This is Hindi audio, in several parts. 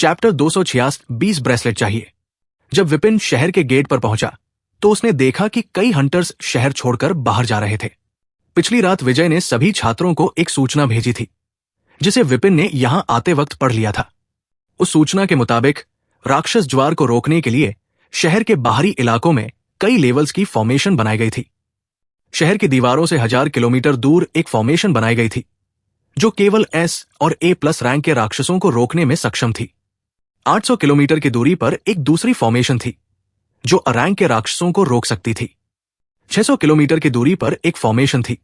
चैप्टर 266 20 ब्रेसलेट चाहिए। जब विपिन शहर के गेट पर पहुंचा तो उसने देखा कि कई हंटर्स शहर छोड़कर बाहर जा रहे थे। पिछली रात विजय ने सभी छात्रों को एक सूचना भेजी थी जिसे विपिन ने यहां आते वक्त पढ़ लिया था। उस सूचना के मुताबिक राक्षस ज्वार को रोकने के लिए शहर के बाहरी इलाकों में कई लेवल्स की फॉर्मेशन बनाई गई थी। शहर की दीवारों से 1000 किलोमीटर दूर एक फॉर्मेशन बनाई गई थी जो केवल S और A+ रैंक के राक्षसों को रोकने में सक्षम थी। 800 किलोमीटर की दूरी पर एक दूसरी फॉर्मेशन थी जो A रैंक के राक्षसों को रोक सकती थी। 600 किलोमीटर की दूरी पर एक फॉर्मेशन थी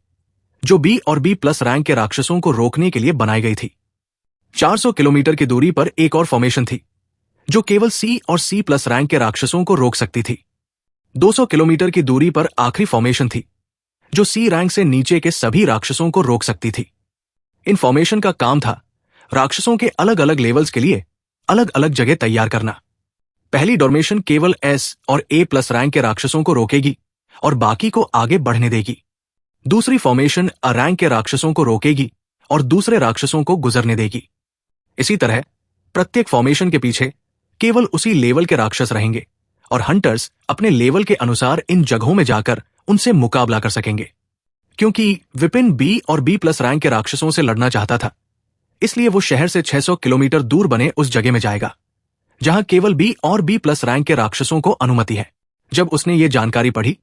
जो B और B+ रैंक के राक्षसों को रोकने के लिए बनाई गई थी। 400 किलोमीटर की दूरी पर एक और फॉर्मेशन थी जो केवल C और C+ रैंक के राक्षसों को रोक सकती थी। 200 किलोमीटर की दूरी पर आखिरी फॉर्मेशन थी जो C रैंक से नीचे के सभी राक्षसों को रोक सकती थी। इन फॉर्मेशन का काम था राक्षसों के अलग अलग लेवल्स के लिए अलग अलग जगह तैयार करना। पहली डॉर्मेशन केवल S और A+ रैंक के राक्षसों को रोकेगी और बाकी को आगे बढ़ने देगी। दूसरी फॉर्मेशन A रैंक के राक्षसों को रोकेगी और दूसरे राक्षसों को गुजरने देगी। इसी तरह प्रत्येक फॉर्मेशन के पीछे केवल उसी लेवल के राक्षस रहेंगे और हंटर्स अपने लेवल के अनुसार इन जगहों में जाकर उनसे मुकाबला कर सकेंगे। क्योंकि विपिन B और B+ रैंक के राक्षसों से लड़ना चाहता था, इसलिए वो शहर से 600 किलोमीटर दूर बने उस जगह में जाएगा जहां केवल B और B+ रैंक के राक्षसों को अनुमति है। जब उसने ये जानकारी पढ़ी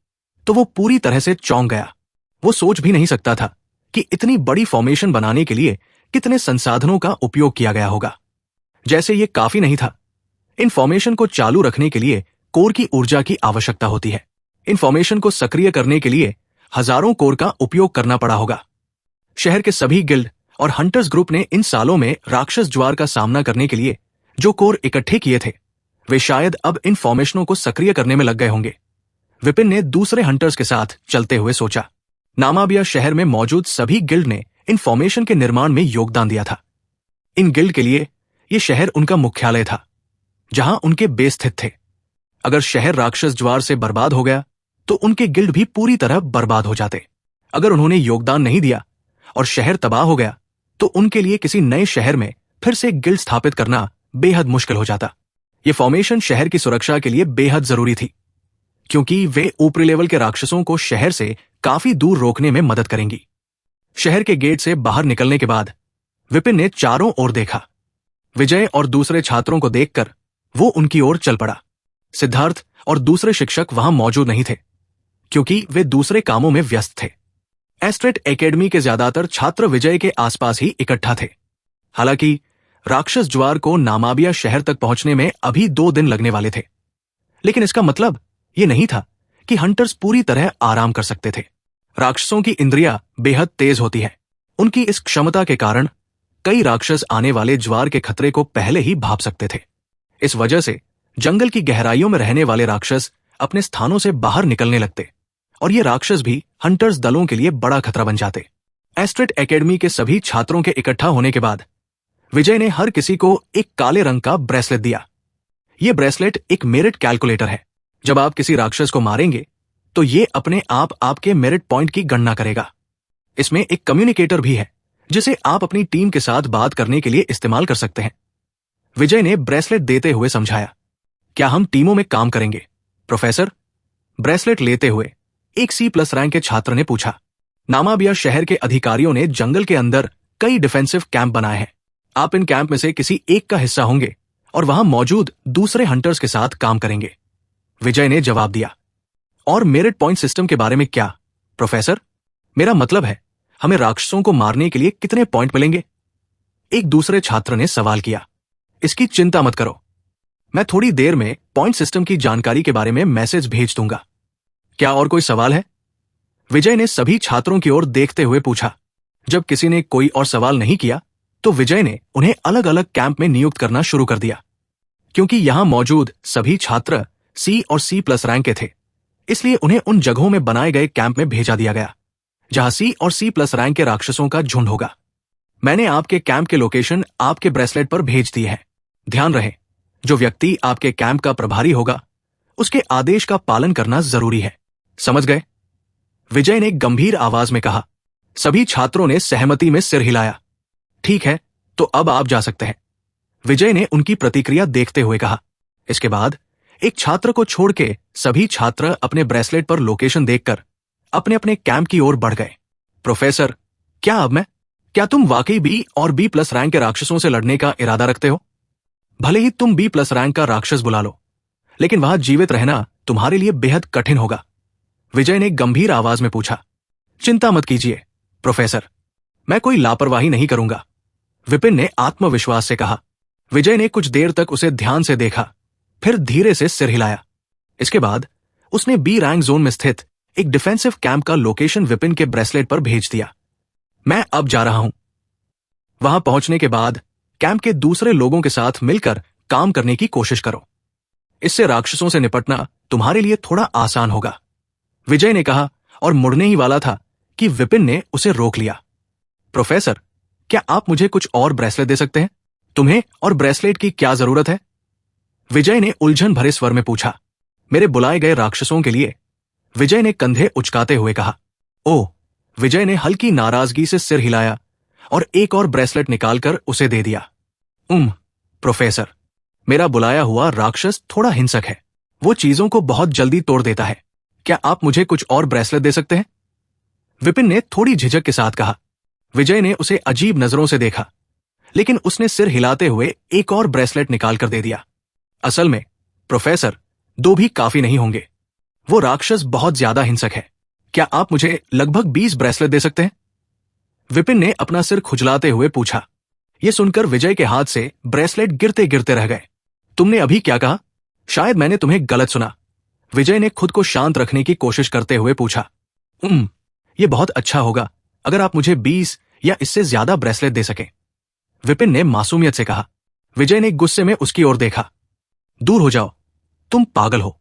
तो वो पूरी तरह से चौंक गया। वो सोच भी नहीं सकता था कि इतनी बड़ी फॉर्मेशन बनाने के लिए कितने संसाधनों का उपयोग किया गया होगा। जैसे ये काफी नहीं था, इन फॉर्मेशन को चालू रखने के लिए कोर की ऊर्जा की आवश्यकता होती है। इन फॉर्मेशन को सक्रिय करने के लिए हजारों कोर का उपयोग करना पड़ा होगा। शहर के सभी गिल्ड और हंटर्स ग्रुप ने इन सालों में राक्षस ज्वार का सामना करने के लिए जो कोर इकट्ठे किए थे, वे शायद अब इन फॉर्मेशनों को सक्रिय करने में लग गए होंगे। विपिन ने दूसरे हंटर्स के साथ चलते हुए सोचा। नामाबिया शहर में मौजूद सभी गिल्ड ने इन फॉर्मेशन के निर्माण में योगदान दिया था। इन गिल्ड के लिए यह शहर उनका मुख्यालय था जहां उनके बेस स्थित थे। अगर शहर राक्षस ज्वार से बर्बाद हो गया तो उनके गिल्ड भी पूरी तरह बर्बाद हो जाते। अगर उन्होंने योगदान नहीं दिया और शहर तबाह हो गया तो उनके लिए किसी नए शहर में फिर से गिल्ड स्थापित करना बेहद मुश्किल हो जाता। ये फॉर्मेशन शहर की सुरक्षा के लिए बेहद जरूरी थी क्योंकि वे ऊपरी लेवल के राक्षसों को शहर से काफी दूर रोकने में मदद करेंगी। शहर के गेट से बाहर निकलने के बाद विपिन ने चारों ओर देखा। विजय और दूसरे छात्रों को देखकर वो उनकी ओर चल पड़ा। सिद्धार्थ और दूसरे शिक्षक वहां मौजूद नहीं थे क्योंकि वे दूसरे कामों में व्यस्त थे। एस्ट्रेट एकेडमी के ज्यादातर छात्र विजय के आसपास ही इकट्ठा थे। हालांकि राक्षस ज्वार को नामाबिया शहर तक पहुंचने में अभी 2 दिन लगने वाले थे, लेकिन इसका मतलब यह नहीं था कि हंटर्स पूरी तरह आराम कर सकते थे। राक्षसों की इंद्रियां बेहद तेज होती है। उनकी इस क्षमता के कारण कई राक्षस आने वाले ज्वार के खतरे को पहले ही भांप सकते थे। इस वजह से जंगल की गहराइयों में रहने वाले राक्षस अपने स्थानों से बाहर निकलने लगते और ये राक्षस भी हंटर्स दलों के लिए बड़ा खतरा बन जाते। एस्ट्रेट एकेडमी के सभी छात्रों के इकट्ठा होने के बाद विजय ने हर किसी को एक काले रंग का ब्रेसलेट दिया। यह ब्रेसलेट एक मेरिट कैलकुलेटर है। जब आप किसी राक्षस को मारेंगे तो ये अपने आप आपके मेरिट पॉइंट की गणना करेगा। इसमें एक कम्युनिकेटर भी है जिसे आप अपनी टीम के साथ बात करने के लिए इस्तेमाल कर सकते हैं। विजय ने ब्रेसलेट देते हुए समझाया, क्या हम टीमों में काम करेंगे प्रोफेसर? ब्रेसलेट लेते हुए एक C+ रैंक के छात्र ने पूछा। नामाबिया शहर के अधिकारियों ने जंगल के अंदर कई डिफेंसिव कैंप बनाए हैं। आप इन कैंप में से किसी एक का हिस्सा होंगे और वहां मौजूद दूसरे हंटर्स के साथ काम करेंगे, विजय ने जवाब दिया। और मेरिट पॉइंट सिस्टम के बारे में क्या प्रोफेसर? मेरा मतलब है हमें राक्षसों को मारने के लिए कितने पॉइंट मिलेंगे? एक दूसरे छात्र ने सवाल किया। इसकी चिंता मत करो, मैं थोड़ी देर में पॉइंट सिस्टम की जानकारी के बारे में मैसेज भेज दूंगा। क्या और कोई सवाल है? विजय ने सभी छात्रों की ओर देखते हुए पूछा। जब किसी ने कोई और सवाल नहीं किया तो विजय ने उन्हें अलग अलग कैंप में नियुक्त करना शुरू कर दिया। क्योंकि यहां मौजूद सभी छात्र C और C+ रैंक के थे, इसलिए उन्हें उन जगहों में बनाए गए कैंप में भेजा दिया गया जहां C और C+ रैंक के राक्षसों का झुंड होगा। मैंने आपके कैंप के लोकेशन आपके ब्रेसलेट पर भेज दिए हैं। ध्यान रहे, जो व्यक्ति आपके कैंप का प्रभारी होगा उसके आदेश का पालन करना जरूरी है, समझ गए? विजय ने गंभीर आवाज में कहा। सभी छात्रों ने सहमति में सिर हिलाया। ठीक है, तो अब आप जा सकते हैं। विजय ने उनकी प्रतिक्रिया देखते हुए कहा। इसके बाद एक छात्र को छोड़ के सभी छात्र अपने ब्रेसलेट पर लोकेशन देखकर अपने अपने कैंप की ओर बढ़ गए। प्रोफेसर, क्या तुम वाकई बी और बी प्लस रैंक के राक्षसों से लड़ने का इरादा रखते हो? भले ही तुम बी प्लस रैंक का राक्षस बुला लो, लेकिन वहां जीवित रहना तुम्हारे लिए बेहद कठिन होगा, विजय ने गंभीर आवाज में पूछा। चिंता मत कीजिए प्रोफेसर, मैं कोई लापरवाही नहीं करूंगा, विपिन ने आत्मविश्वास से कहा। विजय ने कुछ देर तक उसे ध्यान से देखा, फिर धीरे से सिर हिलाया। इसके बाद उसने बी रैंक जोन में स्थित एक डिफेंसिव कैंप का लोकेशन विपिन के ब्रेसलेट पर भेज दिया। मैं अब जा रहा हूं। वहां पहुंचने के बाद कैंप के दूसरे लोगों के साथ मिलकर काम करने की कोशिश करो। इससे राक्षसों से निपटना तुम्हारे लिए थोड़ा आसान होगा, विजय ने कहा और मुड़ने ही वाला था कि विपिन ने उसे रोक लिया। प्रोफेसर, क्या आप मुझे कुछ और ब्रेसलेट दे सकते हैं? तुम्हें और ब्रेसलेट की क्या जरूरत है? विजय ने उलझन भरे स्वर में पूछा। मेरे बुलाए गए राक्षसों के लिए, विजय ने कंधे उचकाते हुए कहा। ओह, विजय ने हल्की नाराजगी से सिर हिलाया और एक और ब्रेसलेट निकालकर उसे दे दिया। प्रोफेसर, मेरा बुलाया हुआ राक्षस थोड़ा हिंसक है, वो चीजों को बहुत जल्दी तोड़ देता है, क्या आप मुझे कुछ और ब्रेसलेट दे सकते हैं? विपिन ने थोड़ी झिझक के साथ कहा। विजय ने उसे अजीब नजरों से देखा, लेकिन उसने सिर हिलाते हुए एक और ब्रेसलेट निकालकर दे दिया। असल में प्रोफेसर, 2 भी काफी नहीं होंगे, वो राक्षस बहुत ज्यादा हिंसक है, क्या आप मुझे लगभग 20 ब्रेसलेट दे सकते हैं? विपिन ने अपना सिर खुजलाते हुए पूछा। यह सुनकर विजय के हाथ से ब्रेसलेट गिरते गिरते रह गए। तुमने अभी क्या कहा? शायद मैंने तुम्हें गलत सुना, विजय ने खुद को शांत रखने की कोशिश करते हुए पूछा। यह बहुत अच्छा होगा अगर आप मुझे 20 या इससे ज्यादा ब्रेसलेट दे सकें, विपिन ने मासूमियत से कहा। विजय ने गुस्से में उसकी ओर देखा। दूर हो जाओ, तुम पागल हो,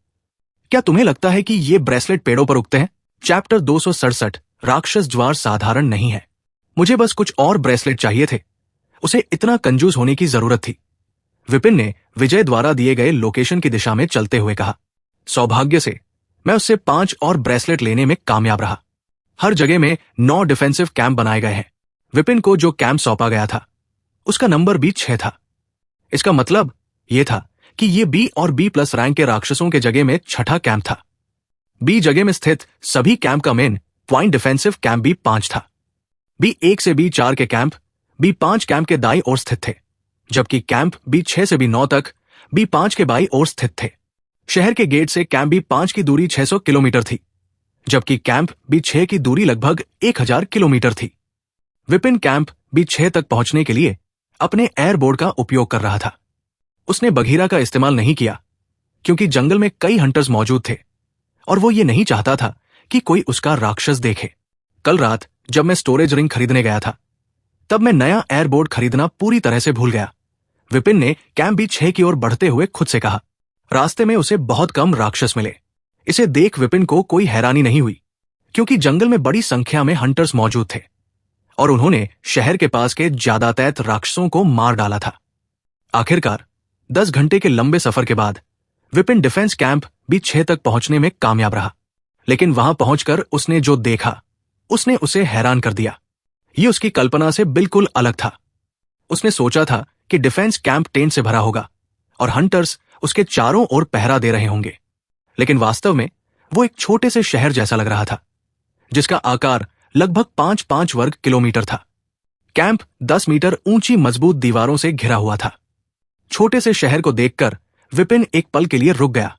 क्या तुम्हें लगता है कि ये ब्रेसलेट पेड़ों पर उगते हैं? चैप्टर 267, राक्षस ज्वार साधारण नहीं है। मुझे बस कुछ और ब्रेसलेट चाहिए थे, उसे इतना कंजूस होने की जरूरत थी, विपिन ने विजय द्वारा दिए गए लोकेशन की दिशा में चलते हुए कहा। सौभाग्य से मैं उससे 5 और ब्रेसलेट लेने में कामयाब रहा। हर जगह में 9 डिफेंसिव कैंप बनाए गए हैं। विपिन को जो कैंप सौंपा गया था उसका नंबर भी 6 था। इसका मतलब यह था कि यह बी और बी प्लस रैंक के राक्षसों के जगह में 6ठा कैंप था। बी जगह में स्थित सभी कैंप का main point defensive camp B 5 था। बी 1 से बी 4 के कैंप बी 5 कैंप के दाईं ओर स्थित थे, जबकि कैंप बी 6 से बी 9 तक बी 5 के बाईं ओर स्थित थे। शहर के गेट से कैंप बी 5 की दूरी 600 किलोमीटर थी, जबकि कैंप बी 6 की दूरी लगभग 1000 किलोमीटर थी। विपिन कैंप बी 6 तक पहुंचने के लिए अपने एयरबोर्ड का उपयोग कर रहा था। उसने बघीरा का इस्तेमाल नहीं किया क्योंकि जंगल में कई हंटर्स मौजूद थे और वो ये नहीं चाहता था कि कोई उसका राक्षस देखे। कल रात जब मैं स्टोरेज रिंग खरीदने गया था, तब मैं नया एयरबोर्ड खरीदना पूरी तरह से भूल गया, विपिन ने कैंप बी 6 की ओर बढ़ते हुए खुद से कहा। रास्ते में उसे बहुत कम राक्षस मिले। इसे देख विपिन को कोई हैरानी नहीं हुई, क्योंकि जंगल में बड़ी संख्या में हंटर्स मौजूद थे और उन्होंने शहर के पास के ज्यादातर राक्षसों को मार डाला था। आखिरकार 10 घंटे के लंबे सफर के बाद विपिन डिफेंस कैंप बी 6 तक पहुंचने में कामयाब रहा, लेकिन वहां पहुंचकर उसने जो देखा उसने उसे हैरान कर दिया। ये उसकी कल्पना से बिल्कुल अलग था। उसने सोचा था कि डिफेंस कैंप टेंट से भरा होगा और हंटर्स उसके चारों ओर पहरा दे रहे होंगे, लेकिन वास्तव में वो एक छोटे से शहर जैसा लग रहा था, जिसका आकार लगभग 5-5 वर्ग किलोमीटर था। कैंप 10 मीटर ऊंची मजबूत दीवारों से घिरा हुआ था। छोटे से शहर को देखकर विपिन एक पल के लिए रुक गया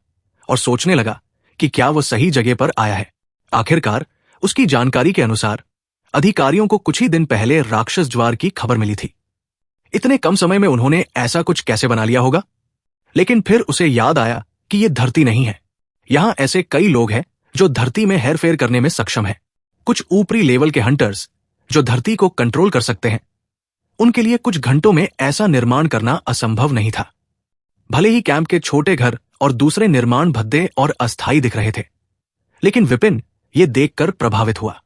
और सोचने लगा कि क्या वो सही जगह पर आया है। आखिरकार उसकी जानकारी के अनुसार अधिकारियों को कुछ ही दिन पहले राक्षस ज्वार की खबर मिली थी। इतने कम समय में उन्होंने ऐसा कुछ कैसे बना लिया होगा? लेकिन फिर उसे याद आया कि यह धरती नहीं है। यहां ऐसे कई लोग हैं जो धरती में हेरफेर करने में सक्षम हैं। कुछ ऊपरी लेवल के हंटर्स जो धरती को कंट्रोल कर सकते हैं, उनके लिए कुछ घंटों में ऐसा निर्माण करना असंभव नहीं था। भले ही कैंप के छोटे घर और दूसरे निर्माण भद्दे और अस्थायी दिख रहे थे, लेकिन विपिन ये देखकर प्रभावित हुआ।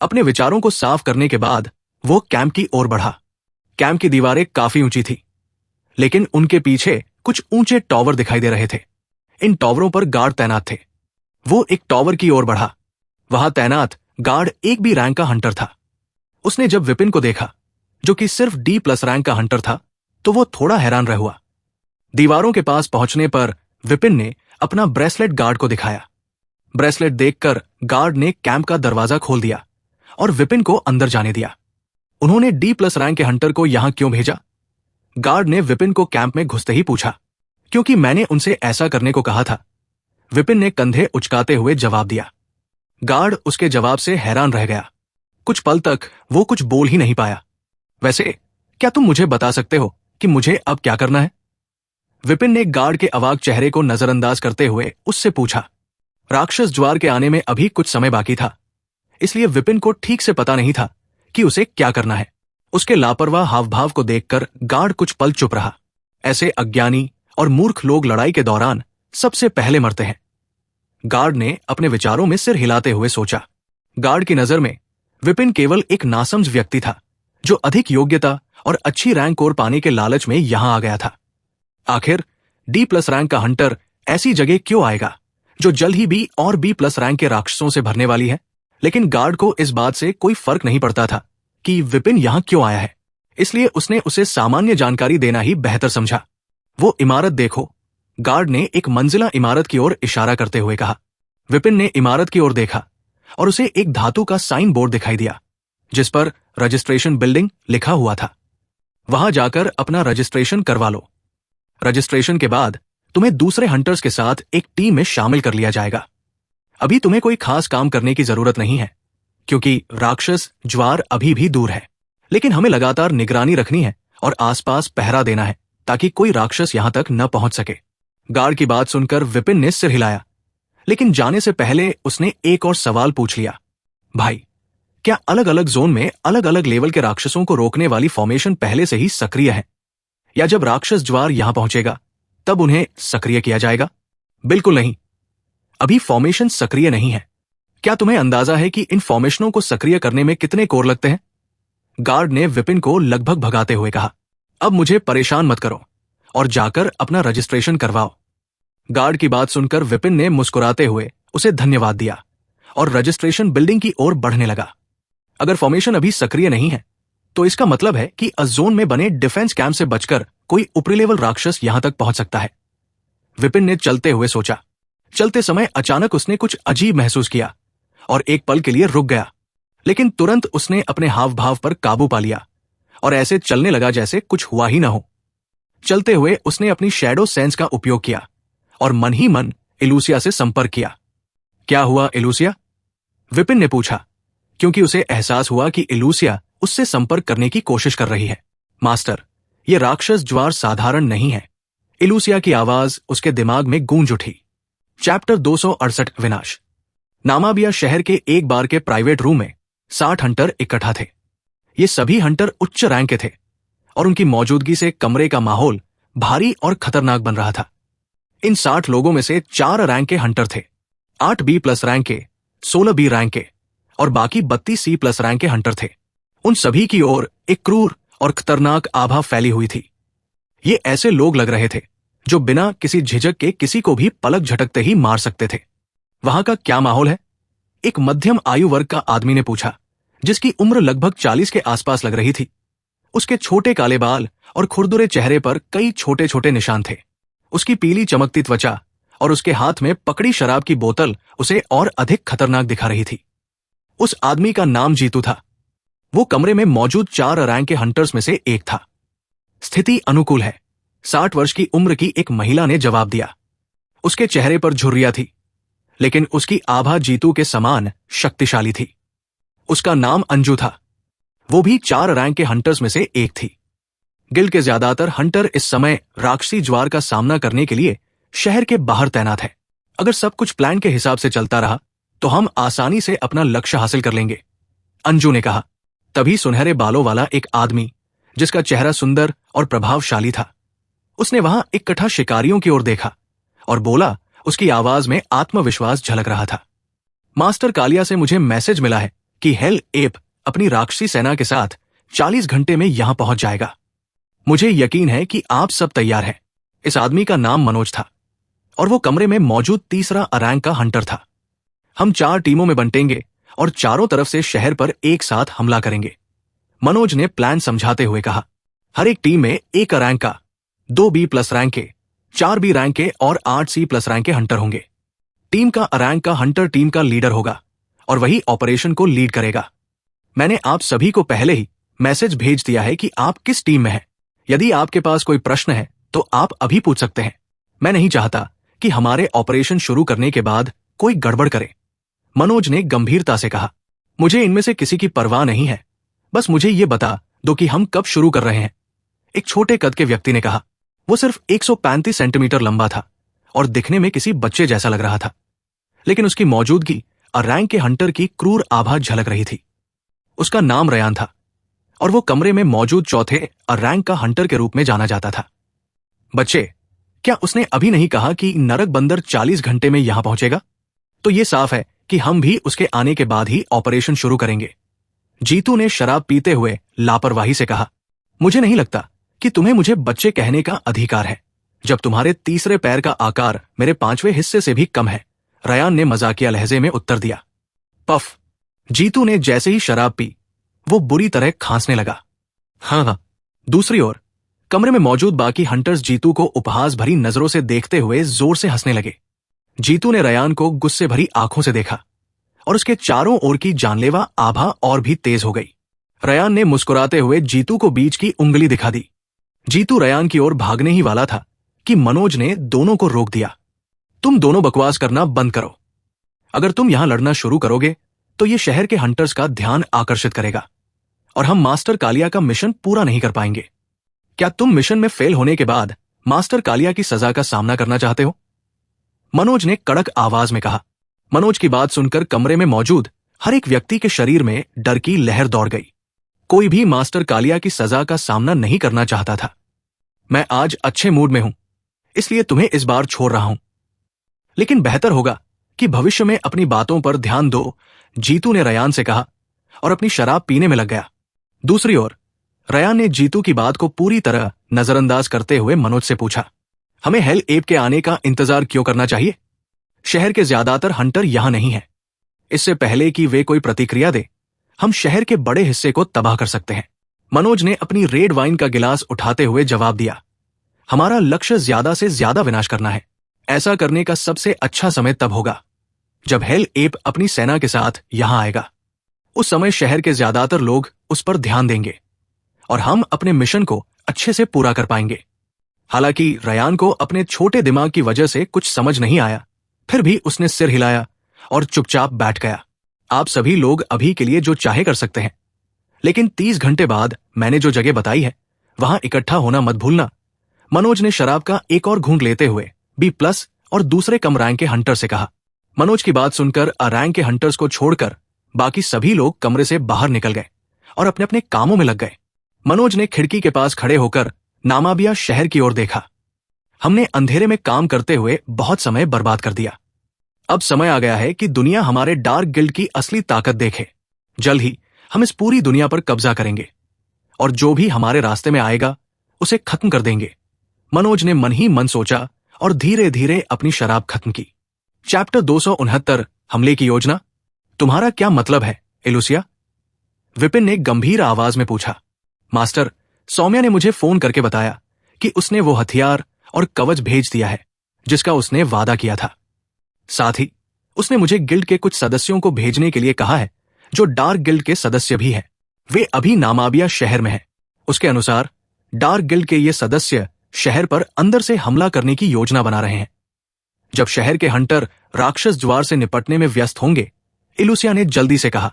अपने विचारों को साफ करने के बाद वो कैंप की ओर बढ़ा। कैंप की दीवारें काफी ऊंची थी, लेकिन उनके पीछे कुछ ऊंचे टॉवर दिखाई दे रहे थे। इन टॉवरों पर गार्ड तैनात थे। वो एक टॉवर की ओर बढ़ा। वहां तैनात गार्ड एक बी रैंक का हंटर था। उसने जब विपिन को देखा, जो कि सिर्फ डी प्लस रैंक का हंटर था, तो वो थोड़ा हैरान रह हुआ। दीवारों के पास पहुंचने पर विपिन ने अपना ब्रेसलेट गार्ड को दिखाया। ब्रेसलेट देखकर गार्ड ने कैंप का दरवाजा खोल दिया और विपिन को अंदर जाने दिया। उन्होंने D+ रैंक के हंटर को यहां क्यों भेजा? गार्ड ने विपिन को कैंप में घुसते ही पूछा। क्योंकि मैंने उनसे ऐसा करने को कहा था, विपिन ने कंधे उचकाते हुए जवाब दिया। गार्ड उसके जवाब से हैरान रह गया। कुछ पल तक वो कुछ बोल ही नहीं पाया। वैसे क्या तुम मुझे बता सकते हो कि मुझे अब क्या करना है? विपिन ने गार्ड के अवाक चेहरे को नजरअंदाज करते हुए उससे पूछा। राक्षस ज्वार के आने में अभी कुछ समय बाकी था, इसलिए विपिन को ठीक से पता नहीं था कि उसे क्या करना है। उसके लापरवाह हावभाव को देखकर गार्ड कुछ पल चुप रहा। ऐसे अज्ञानी और मूर्ख लोग लड़ाई के दौरान सबसे पहले मरते हैं। गार्ड ने अपने विचारों में सिर हिलाते हुए सोचा। गार्ड की नजर में विपिन केवल एक नासमझ व्यक्ति था जो अधिक योग्यता और अच्छी रैंक और पाने के लालच में यहां आ गया था। आखिर D+ रैंक का हंटर ऐसी जगह क्यों आएगा जो जल्द ही B और B+ रैंक के राक्षसों से भरने वाली है? लेकिन गार्ड को इस बात से कोई फर्क नहीं पड़ता था कि विपिन यहां क्यों आया है, इसलिए उसने उसे सामान्य जानकारी देना ही बेहतर समझा। वो इमारत देखो, गार्ड ने एक मंजिला इमारत की ओर इशारा करते हुए कहा। विपिन ने इमारत की ओर देखा और उसे एक धातु का साइन बोर्ड दिखाई दिया जिस पर रजिस्ट्रेशन बिल्डिंग लिखा हुआ था। वहां जाकर अपना रजिस्ट्रेशन करवा लो। रजिस्ट्रेशन के बाद तुम्हें दूसरे हंटर्स के साथ एक टीम में शामिल कर लिया जाएगा। अभी तुम्हें कोई खास काम करने की जरूरत नहीं है क्योंकि राक्षस ज्वार अभी भी दूर है, लेकिन हमें लगातार निगरानी रखनी है और आसपास पहरा देना है ताकि कोई राक्षस यहां तक न पहुंच सके। गार्ड की बात सुनकर विपिन ने सिर हिलाया, लेकिन जाने से पहले उसने एक और सवाल पूछ लिया। भाई, क्या अलग अलग जोन में अलग अलग लेवल के राक्षसों को रोकने वाली फॉर्मेशन पहले से ही सक्रिय है, या जब राक्षस ज्वार यहां पहुंचेगा तब उन्हें सक्रिय किया जाएगा? बिल्कुल नहीं, अभी फॉर्मेशन सक्रिय नहीं है। क्या तुम्हें अंदाजा है कि इन फॉर्मेशनों को सक्रिय करने में कितने कोर लगते हैं? गार्ड ने विपिन को लगभग भगाते हुए कहा। अब मुझे परेशान मत करो और जाकर अपना रजिस्ट्रेशन करवाओ। गार्ड की बात सुनकर विपिन ने मुस्कुराते हुए उसे धन्यवाद दिया और रजिस्ट्रेशन बिल्डिंग की ओर बढ़ने लगा। अगर फॉर्मेशन अभी सक्रिय नहीं है तो इसका मतलब है कि अजोन में बने डिफेंस कैंप से बचकर कोई ऊपरी लेवल राक्षस यहां तक पहुंच सकता है। विपिन ने चलते हुए सोचा। चलते समय अचानक उसने कुछ अजीब महसूस किया और एक पल के लिए रुक गया, लेकिन तुरंत उसने अपने हाव भाव पर काबू पा लिया और ऐसे चलने लगा जैसे कुछ हुआ ही ना हो। चलते हुए उसने अपनी शैडो सेंस का उपयोग किया और मन ही मन इलूसिया से संपर्क किया। क्या हुआ इलूसिया? विपिन ने पूछा, क्योंकि उसे एहसास हुआ कि इलूसिया उससे संपर्क करने की कोशिश कर रही है। मास्टर, यह राक्षस ज्वार साधारण नहीं है। इलूसिया की आवाज उसके दिमाग में गूंज उठी। चैप्टर 268 विनाश। नामाबिया शहर के एक बार के प्राइवेट रूम में 60 हंटर इकट्ठा थे। ये सभी हंटर उच्च रैंक के थे और उनकी मौजूदगी से कमरे का माहौल भारी और खतरनाक बन रहा था। इन 60 लोगों में से 4 रैंक के हंटर थे, 8 B+ रैंक के, 16 B रैंक के और बाकी 32 C+ रैंक के हंटर थे। उन सभी की ओर एक क्रूर और खतरनाक आभा फैली हुई थी। ये ऐसे लोग लग रहे थे जो बिना किसी झिझक के किसी को भी पलक झटकते ही मार सकते थे। वहां का क्या माहौल है? एक मध्यम आयु वर्ग का आदमी ने पूछा, जिसकी उम्र लगभग 40 के आसपास लग रही थी। उसके छोटे काले बाल और खुरदुरे चेहरे पर कई छोटे छोटे निशान थे। उसकी पीली चमकती त्वचा और उसके हाथ में पकड़ी शराब की बोतल उसे और अधिक खतरनाक दिखा रही थी। उस आदमी का नाम जीतू था। वो कमरे में मौजूद 4 रैंक के हंटर्स में से एक था। स्थिति अनुकूल है, 60 वर्ष की उम्र की एक महिला ने जवाब दिया। उसके चेहरे पर झुर्रियां थी, लेकिन उसकी आभा जीतू के समान शक्तिशाली थी। उसका नाम अंजू था। वो भी 4 रैंक के हंटर्स में से एक थी। गिल्ड के ज्यादातर हंटर इस समय राक्षसी ज्वार का सामना करने के लिए शहर के बाहर तैनात है। अगर सब कुछ प्लान के हिसाब से चलता रहा तो हम आसानी से अपना लक्ष्य हासिल कर लेंगे, अंजू ने कहा। तभी सुनहरे बालों वाला एक आदमी, जिसका चेहरा सुंदर और प्रभावशाली था, उसने वहां इकट्ठा शिकारियों की ओर देखा और बोला। उसकी आवाज में आत्मविश्वास झलक रहा था। मास्टर कालिया से मुझे मैसेज मिला है कि हेल एप अपनी राक्षसी सेना के साथ 40 घंटे में यहां पहुंच जाएगा। मुझे यकीन है कि आप सब तैयार हैं। इस आदमी का नाम मनोज था और वो कमरे में मौजूद तीसरा रैंक का हंटर था। हम 4 टीमों में बंटेंगे और चारों तरफ से शहर पर एक साथ हमला करेंगे, मनोज ने प्लान समझाते हुए कहा। हर एक टीम में 1 रैंक का, 2 बी प्लस रैंक के, 4 बी रैंक के और 8 सी प्लस रैंक के हंटर होंगे। टीम का रैंक का हंटर टीम का लीडर होगा और वही ऑपरेशन को लीड करेगा। मैंने आप सभी को पहले ही मैसेज भेज दिया है कि आप किस टीम में हैं। यदि आपके पास कोई प्रश्न है तो आप अभी पूछ सकते हैं। मैं नहीं चाहता कि हमारे ऑपरेशन शुरू करने के बाद कोई गड़बड़ करे। मनोज ने गंभीरता से कहा। मुझे इनमें से किसी की परवाह नहीं है, बस मुझे ये बता दो कि हम कब शुरू कर रहे हैं। एक छोटे कद के व्यक्ति ने कहा। वो सिर्फ 135 सेंटीमीटर लंबा था और दिखने में किसी बच्चे जैसा लग रहा था, लेकिन उसकी मौजूदगी रैंक के हंटर की क्रूर आभा झलक रही थी। उसका नाम रयान था और वो कमरे में मौजूद चौथे रैंक का हंटर के रूप में जाना जाता था। बच्चे, क्या उसने अभी नहीं कहा कि नरक बंदर 40 घंटे में यहां पहुंचेगा? तो ये साफ है कि हम भी उसके आने के बाद ही ऑपरेशन शुरू करेंगे। जीतू ने शराब पीते हुए लापरवाही से कहा। मुझे नहीं लगता कि तुम्हें मुझे बच्चे कहने का अधिकार है, जब तुम्हारे तीसरे पैर का आकार मेरे 5वें हिस्से से भी कम है, रयान ने मजाकिया लहजे में उत्तर दिया। पफ। जीतू ने जैसे ही शराब पी वो बुरी तरह खांसने लगा। हाँ। दूसरी ओर कमरे में मौजूद बाकी हंटर्स जीतू को उपहास भरी नजरों से देखते हुए जोर से हंसने लगे। जीतू ने रयान को गुस्से भरी आंखों से देखा और उसके चारों ओर की जानलेवा आभा और भी तेज हो गई। रयान ने मुस्कुराते हुए जीतू को बीच की उंगली दिखा दी। जीतू रयान की ओर भागने ही वाला था कि मनोज ने दोनों को रोक दिया। तुम दोनों बकवास करना बंद करो। अगर तुम यहां लड़ना शुरू करोगे तो ये शहर के हंटर्स का ध्यान आकर्षित करेगा और हम मास्टर कालिया का मिशन पूरा नहीं कर पाएंगे। क्या तुम मिशन में फेल होने के बाद मास्टर कालिया की सजा का सामना करना चाहते हो? मनोज ने कड़क आवाज में कहा। मनोज की बात सुनकर कमरे में मौजूद हर एक व्यक्ति के शरीर में डर की लहर दौड़ गई। कोई भी मास्टर कालिया की सजा का सामना नहीं करना चाहता था। मैं आज अच्छे मूड में हूं, इसलिए तुम्हें इस बार छोड़ रहा हूं, लेकिन बेहतर होगा कि भविष्य में अपनी बातों पर ध्यान दो, जीतू ने रयान से कहा और अपनी शराब पीने में लग गया। दूसरी ओर रयान ने जीतू की बात को पूरी तरह नजरअंदाज करते हुए मनोज से पूछा। हमें हेल एप के आने का इंतजार क्यों करना चाहिए? शहर के ज्यादातर हंटर यहां नहीं है। इससे पहले कि वे कोई प्रतिक्रिया दे, हम शहर के बड़े हिस्से को तबाह कर सकते हैं। मनोज ने अपनी रेड वाइन का गिलास उठाते हुए जवाब दिया। हमारा लक्ष्य ज्यादा से ज्यादा विनाश करना है। ऐसा करने का सबसे अच्छा समय तब होगा जब हेल एप अपनी सेना के साथ यहां आएगा। उस समय शहर के ज्यादातर लोग उस पर ध्यान देंगे और हम अपने मिशन को अच्छे से पूरा कर पाएंगे। हालांकि रयान को अपने छोटे दिमाग की वजह से कुछ समझ नहीं आया, फिर भी उसने सिर हिलाया और चुपचाप बैठ गया। आप सभी लोग अभी के लिए जो चाहे कर सकते हैं, लेकिन 30 घंटे बाद मैंने जो जगह बताई है वहां इकट्ठा होना मत भूलना। मनोज ने शराब का एक और घूंट लेते हुए बी प्लस और दूसरे कम रैंक के हंटर से कहा। मनोज की बात सुनकर रैंक के हंटर्स को छोड़कर बाकी सभी लोग कमरे से बाहर निकल गए और अपने अपने कामों में लग गए। मनोज ने खिड़की के पास खड़े होकर नामाबिया शहर की ओर देखा। हमने अंधेरे में काम करते हुए बहुत समय बर्बाद कर दिया। अब समय आ गया है कि दुनिया हमारे डार्क गिल्ड की असली ताकत देखे। जल्द ही हम इस पूरी दुनिया पर कब्जा करेंगे और जो भी हमारे रास्ते में आएगा उसे खत्म कर देंगे। मनोज ने मन ही मन सोचा और धीरे धीरे अपनी शराब खत्म की। चैप्टर 269 हमले की योजना। तुम्हारा क्या मतलब है एलुसिया? विपिन ने गंभीर आवाज में पूछा। मास्टर, सौम्या ने मुझे फोन करके बताया कि उसने वो हथियार और कवच भेज दिया है जिसका उसने वादा किया था। साथ ही उसने मुझे गिल्ड के कुछ सदस्यों को भेजने के लिए कहा है जो डार्क गिल्ड के सदस्य भी हैं। वे अभी नामाबिया शहर में हैं। उसके अनुसार डार्क गिल्ड के ये सदस्य शहर पर अंदर से हमला करने की योजना बना रहे हैं। जब शहर के हंटर राक्षस ज्वार से निपटने में व्यस्त होंगे, इलुसिया ने जल्दी से कहा,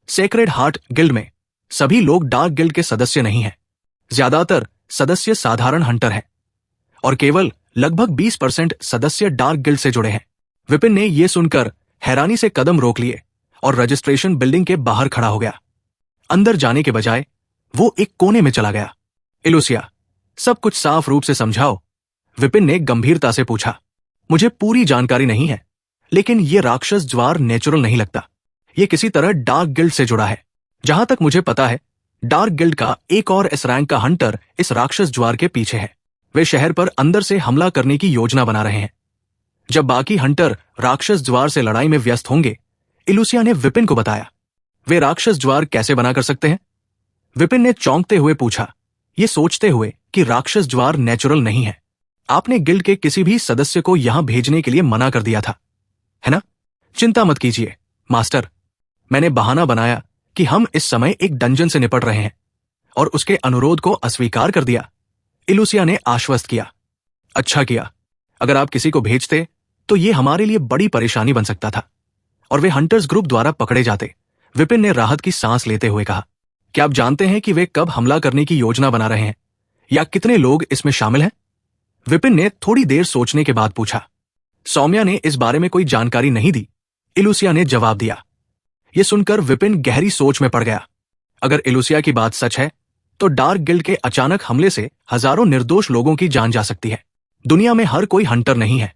सेक्रेड हार्ट गिल्ड में सभी लोग डार्क गिल्ड के सदस्य नहीं हैं। ज्यादातर सदस्य साधारण हंटर हैं और केवल लगभग 20% सदस्य डार्क गिल्ड से जुड़े हैं। विपिन ने यह सुनकर हैरानी से कदम रोक लिए और रजिस्ट्रेशन बिल्डिंग के बाहर खड़ा हो गया। अंदर जाने के बजाय वो एक कोने में चला गया। इलुसिया, सब कुछ साफ रूप से समझाओ, विपिन ने गंभीरता से पूछा। मुझे पूरी जानकारी नहीं है, लेकिन यह राक्षस ज्वार नेचुरल नहीं लगता। यह किसी तरह डार्क गिल्ड से जुड़ा है। जहां तक मुझे पता है, डार्क गिल्ड का एक और एस रैंक का हंटर इस राक्षस ज्वार के पीछे है। वे शहर पर अंदर से हमला करने की योजना बना रहे हैं। जब बाकी हंटर राक्षस ज्वार से लड़ाई में व्यस्त होंगे, इलुसिया ने विपिन को बताया। वे राक्षस ज्वार कैसे बना कर सकते हैं? विपिन ने चौंकते हुए पूछा। ये सोचते हुए कि राक्षस ज्वार नेचुरल नहीं है, आपने गिल्ड के किसी भी सदस्य को यहां भेजने के लिए मना कर दिया था, है ना? चिंता मत कीजिए मास्टर, मैंने बहाना बनाया कि हम इस समय एक डंजन से निपट रहे हैं और उसके अनुरोध को अस्वीकार कर दिया, इलुसिया ने आश्वस्त किया। अच्छा किया, अगर आप किसी को भेजते तो ये हमारे लिए बड़ी परेशानी बन सकता था और वे हंटर्स ग्रुप द्वारा पकड़े जाते। विपिन ने राहत की सांस लेते हुए कहा, क्या आप जानते हैं कि वे कब हमला करने की योजना बना रहे हैं या कितने लोग इसमें शामिल हैं? विपिन ने थोड़ी देर सोचने के बाद पूछा। सौम्या ने इस बारे में कोई जानकारी नहीं दी, इलुसिया ने जवाब दिया। यह सुनकर विपिन गहरी सोच में पड़ गया। अगर इलुसिया की बात सच है तो डार्क गिल्ड के अचानक हमले से हजारों निर्दोष लोगों की जान जा सकती है। दुनिया में हर कोई हंटर नहीं है,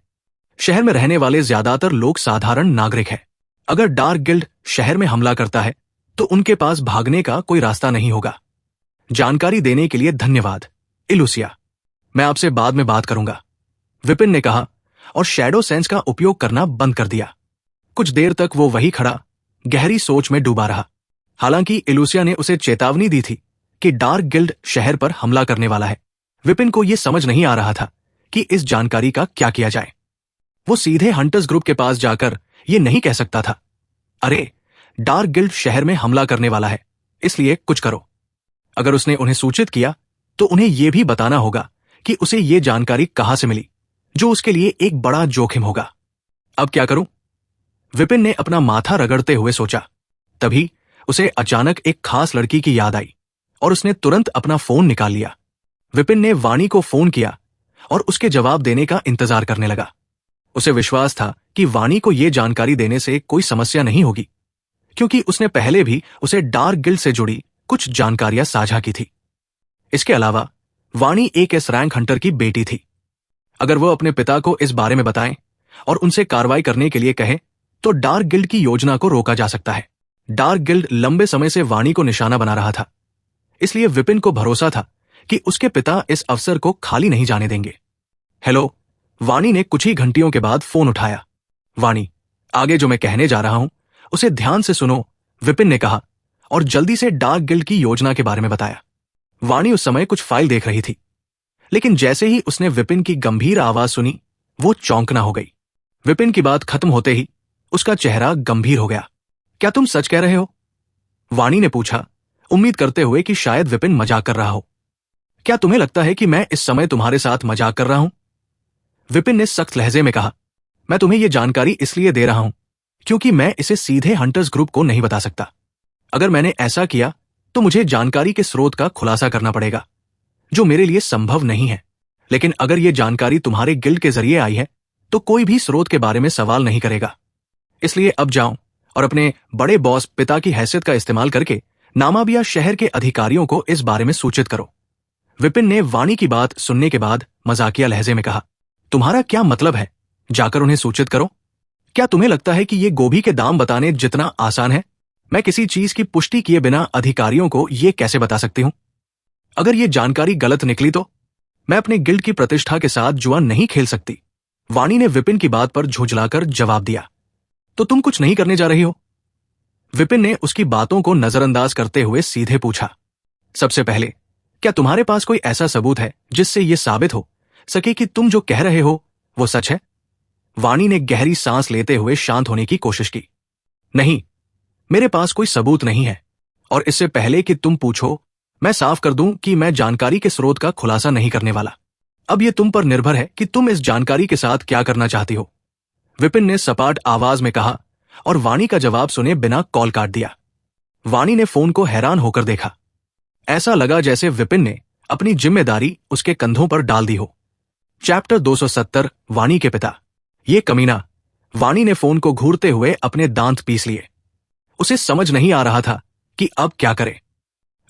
शहर में रहने वाले ज्यादातर लोग साधारण नागरिक हैं। अगर डार्क गिल्ड शहर में हमला करता है तो उनके पास भागने का कोई रास्ता नहीं होगा। जानकारी देने के लिए धन्यवाद इलुसिया, मैं आपसे बाद में बात करूंगा, विपिन ने कहा और शैडो सेंस का उपयोग करना बंद कर दिया। कुछ देर तक वो वही खड़ा गहरी सोच में डूबा रहा। हालांकि इलुसिया ने उसे चेतावनी दी थी कि डार्क गिल्ड शहर पर हमला करने वाला है, विपिन को यह समझ नहीं आ रहा था कि इस जानकारी का क्या किया जाए। वो सीधे हंटर्स ग्रुप के पास जाकर ये नहीं कह सकता था, अरे डार्क गिल्ड शहर में हमला करने वाला है, इसलिए कुछ करो। अगर उसने उन्हें सूचित किया तो उन्हें यह भी बताना होगा कि उसे ये जानकारी कहां से मिली, जो उसके लिए एक बड़ा जोखिम होगा। अब क्या करूं? विपिन ने अपना माथा रगड़ते हुए सोचा। तभी उसे अचानक एक खास लड़की की याद आई और उसने तुरंत अपना फोन निकाल लिया। विपिन ने वाणी को फोन किया और उसके जवाब देने का इंतजार करने लगा। उसे विश्वास था कि वाणी को यह जानकारी देने से कोई समस्या नहीं होगी, क्योंकि उसने पहले भी उसे डार्क गिल्ड से जुड़ी कुछ जानकारियां साझा की थी। इसके अलावा वाणी एक एस रैंक हंटर की बेटी थी। अगर वो अपने पिता को इस बारे में बताएं और उनसे कार्रवाई करने के लिए कहें तो डार्क गिल्ड की योजना को रोका जा सकता है। डार्क गिल्ड लंबे समय से वाणी को निशाना बना रहा था, इसलिए विपिन को भरोसा था कि उसके पिता इस अवसर को खाली नहीं जाने देंगे। हेलो, वाणी ने कुछ ही घंटियों के बाद फोन उठाया। वाणी, आगे जो मैं कहने जा रहा हूं उसे ध्यान से सुनो, विपिन ने कहा और जल्दी से डार्क गिल्ड की योजना के बारे में बताया। वाणी उस समय कुछ फाइल देख रही थी, लेकिन जैसे ही उसने विपिन की गंभीर आवाज सुनी वो चौंकना हो गई। विपिन की बात खत्म होते ही उसका चेहरा गंभीर हो गया। क्या तुम सच कह रहे हो? वाणी ने पूछा, उम्मीद करते हुए कि शायद विपिन मजाक कर रहा हो। क्या तुम्हें लगता है कि मैं इस समय तुम्हारे साथ मजाक कर रहा हूं? विपिन ने सख्त लहजे में कहा, मैं तुम्हें यह जानकारी इसलिए दे रहा हूं क्योंकि मैं इसे सीधे हंटर्स ग्रुप को नहीं बता सकता। अगर मैंने ऐसा किया तो मुझे जानकारी के स्रोत का खुलासा करना पड़ेगा, जो मेरे लिए संभव नहीं है। लेकिन अगर यह जानकारी तुम्हारे गिल्ड के जरिए आई है तो कोई भी स्रोत के बारे में सवाल नहीं करेगा। इसलिए अब जाओ और अपने बड़े बॉस पिता की हैसियत का इस्तेमाल करके नामाबिया शहर के अधिकारियों को इस बारे में सूचित करो। विपिन ने वाणी की बात सुनने के बाद मजाकिया लहजे में कहा, तुम्हारा क्या मतलब है? जाकर उन्हें सूचित करो। क्या तुम्हें लगता है कि ये गोभी के दाम बताने जितना आसान है? मैं किसी चीज की पुष्टि किए बिना अधिकारियों को ये कैसे बता सकती हूं? अगर ये जानकारी गलत निकली तो मैं अपने गिल्ड की प्रतिष्ठा के साथ जुआ नहीं खेल सकती। वाणी ने विपिन की बात पर झुंझलाकर जवाब दिया। तो तुम कुछ नहीं करने जा रही हो? विपिन ने उसकी बातों को नजरअंदाज करते हुए सीधे पूछा। सबसे पहले, क्या तुम्हारे पास कोई ऐसा सबूत है जिससे यह साबित हो सके कि तुम जो कह रहे हो वो सच है? वाणी ने गहरी सांस लेते हुए शांत होने की कोशिश की। नहीं, मेरे पास कोई सबूत नहीं है, और इससे पहले कि तुम पूछो मैं साफ कर दूं कि मैं जानकारी के स्रोत का खुलासा नहीं करने वाला। अब यह तुम पर निर्भर है कि तुम इस जानकारी के साथ क्या करना चाहती हो, विपिन ने सपाट आवाज में कहा और वाणी का जवाब सुने बिना कॉल काट दिया। वाणी ने फोन को हैरान होकर देखा। ऐसा लगा जैसे विपिन ने अपनी जिम्मेदारी उसके कंधों पर डाल दी हो। चैप्टर 270 वाणी के पिता। ये कमीना। वाणी ने फोन को घूरते हुए अपने दांत पीस लिए। उसे समझ नहीं आ रहा था कि अब क्या करे।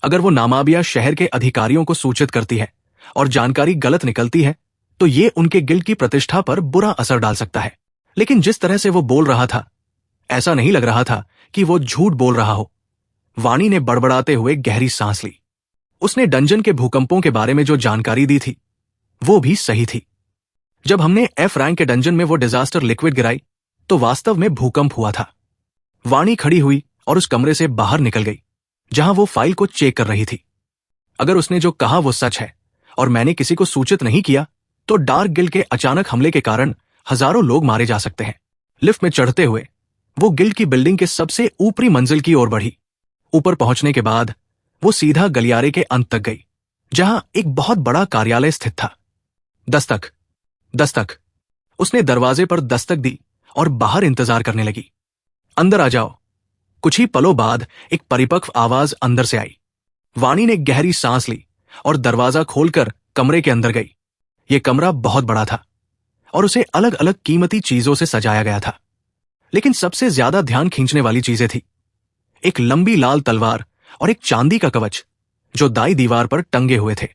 अगर वो नामाबिया शहर के अधिकारियों को सूचित करती है और जानकारी गलत निकलती है तो ये उनके गिल्ड की प्रतिष्ठा पर बुरा असर डाल सकता है। लेकिन जिस तरह से वो बोल रहा था, ऐसा नहीं लग रहा था कि वो झूठ बोल रहा हो। वाणी ने बड़बड़ाते हुए गहरी सांस ली। उसने डंजन के भूकंपों के बारे में जो जानकारी दी थी वो भी सही थी। जब हमने एफ रैंक के डंजन में वो डिजास्टर लिक्विड गिराई तो वास्तव में भूकंप हुआ था। वाणी खड़ी हुई और उस कमरे से बाहर निकल गई जहां वो फाइल को चेक कर रही थी। अगर उसने जो कहा वो सच है और मैंने किसी को सूचित नहीं किया तो डार्क गिल्ड के अचानक हमले के कारण हजारों लोग मारे जा सकते हैं। लिफ्ट में चढ़ते हुए वो गिल्ड की बिल्डिंग के सबसे ऊपरी मंजिल की ओर बढ़ी। ऊपर पहुंचने के बाद वो सीधा गलियारे के अंत तक गई, जहां एक बहुत बड़ा कार्यालय स्थित था। दस्तक, दस्तक। उसने दरवाजे पर दस्तक दी और बाहर इंतजार करने लगी। अंदर आ जाओ। कुछ ही पलों बाद एक परिपक्व आवाज अंदर से आई। वाणी ने गहरी सांस ली और दरवाजा खोलकर कमरे के अंदर गई। यह कमरा बहुत बड़ा था और उसे अलग अलग कीमती चीजों से सजाया गया था, लेकिन सबसे ज्यादा ध्यान खींचने वाली चीजें थी एक लंबी लाल तलवार और एक चांदी का कवच जो दाई दीवार पर टंगे हुए थे।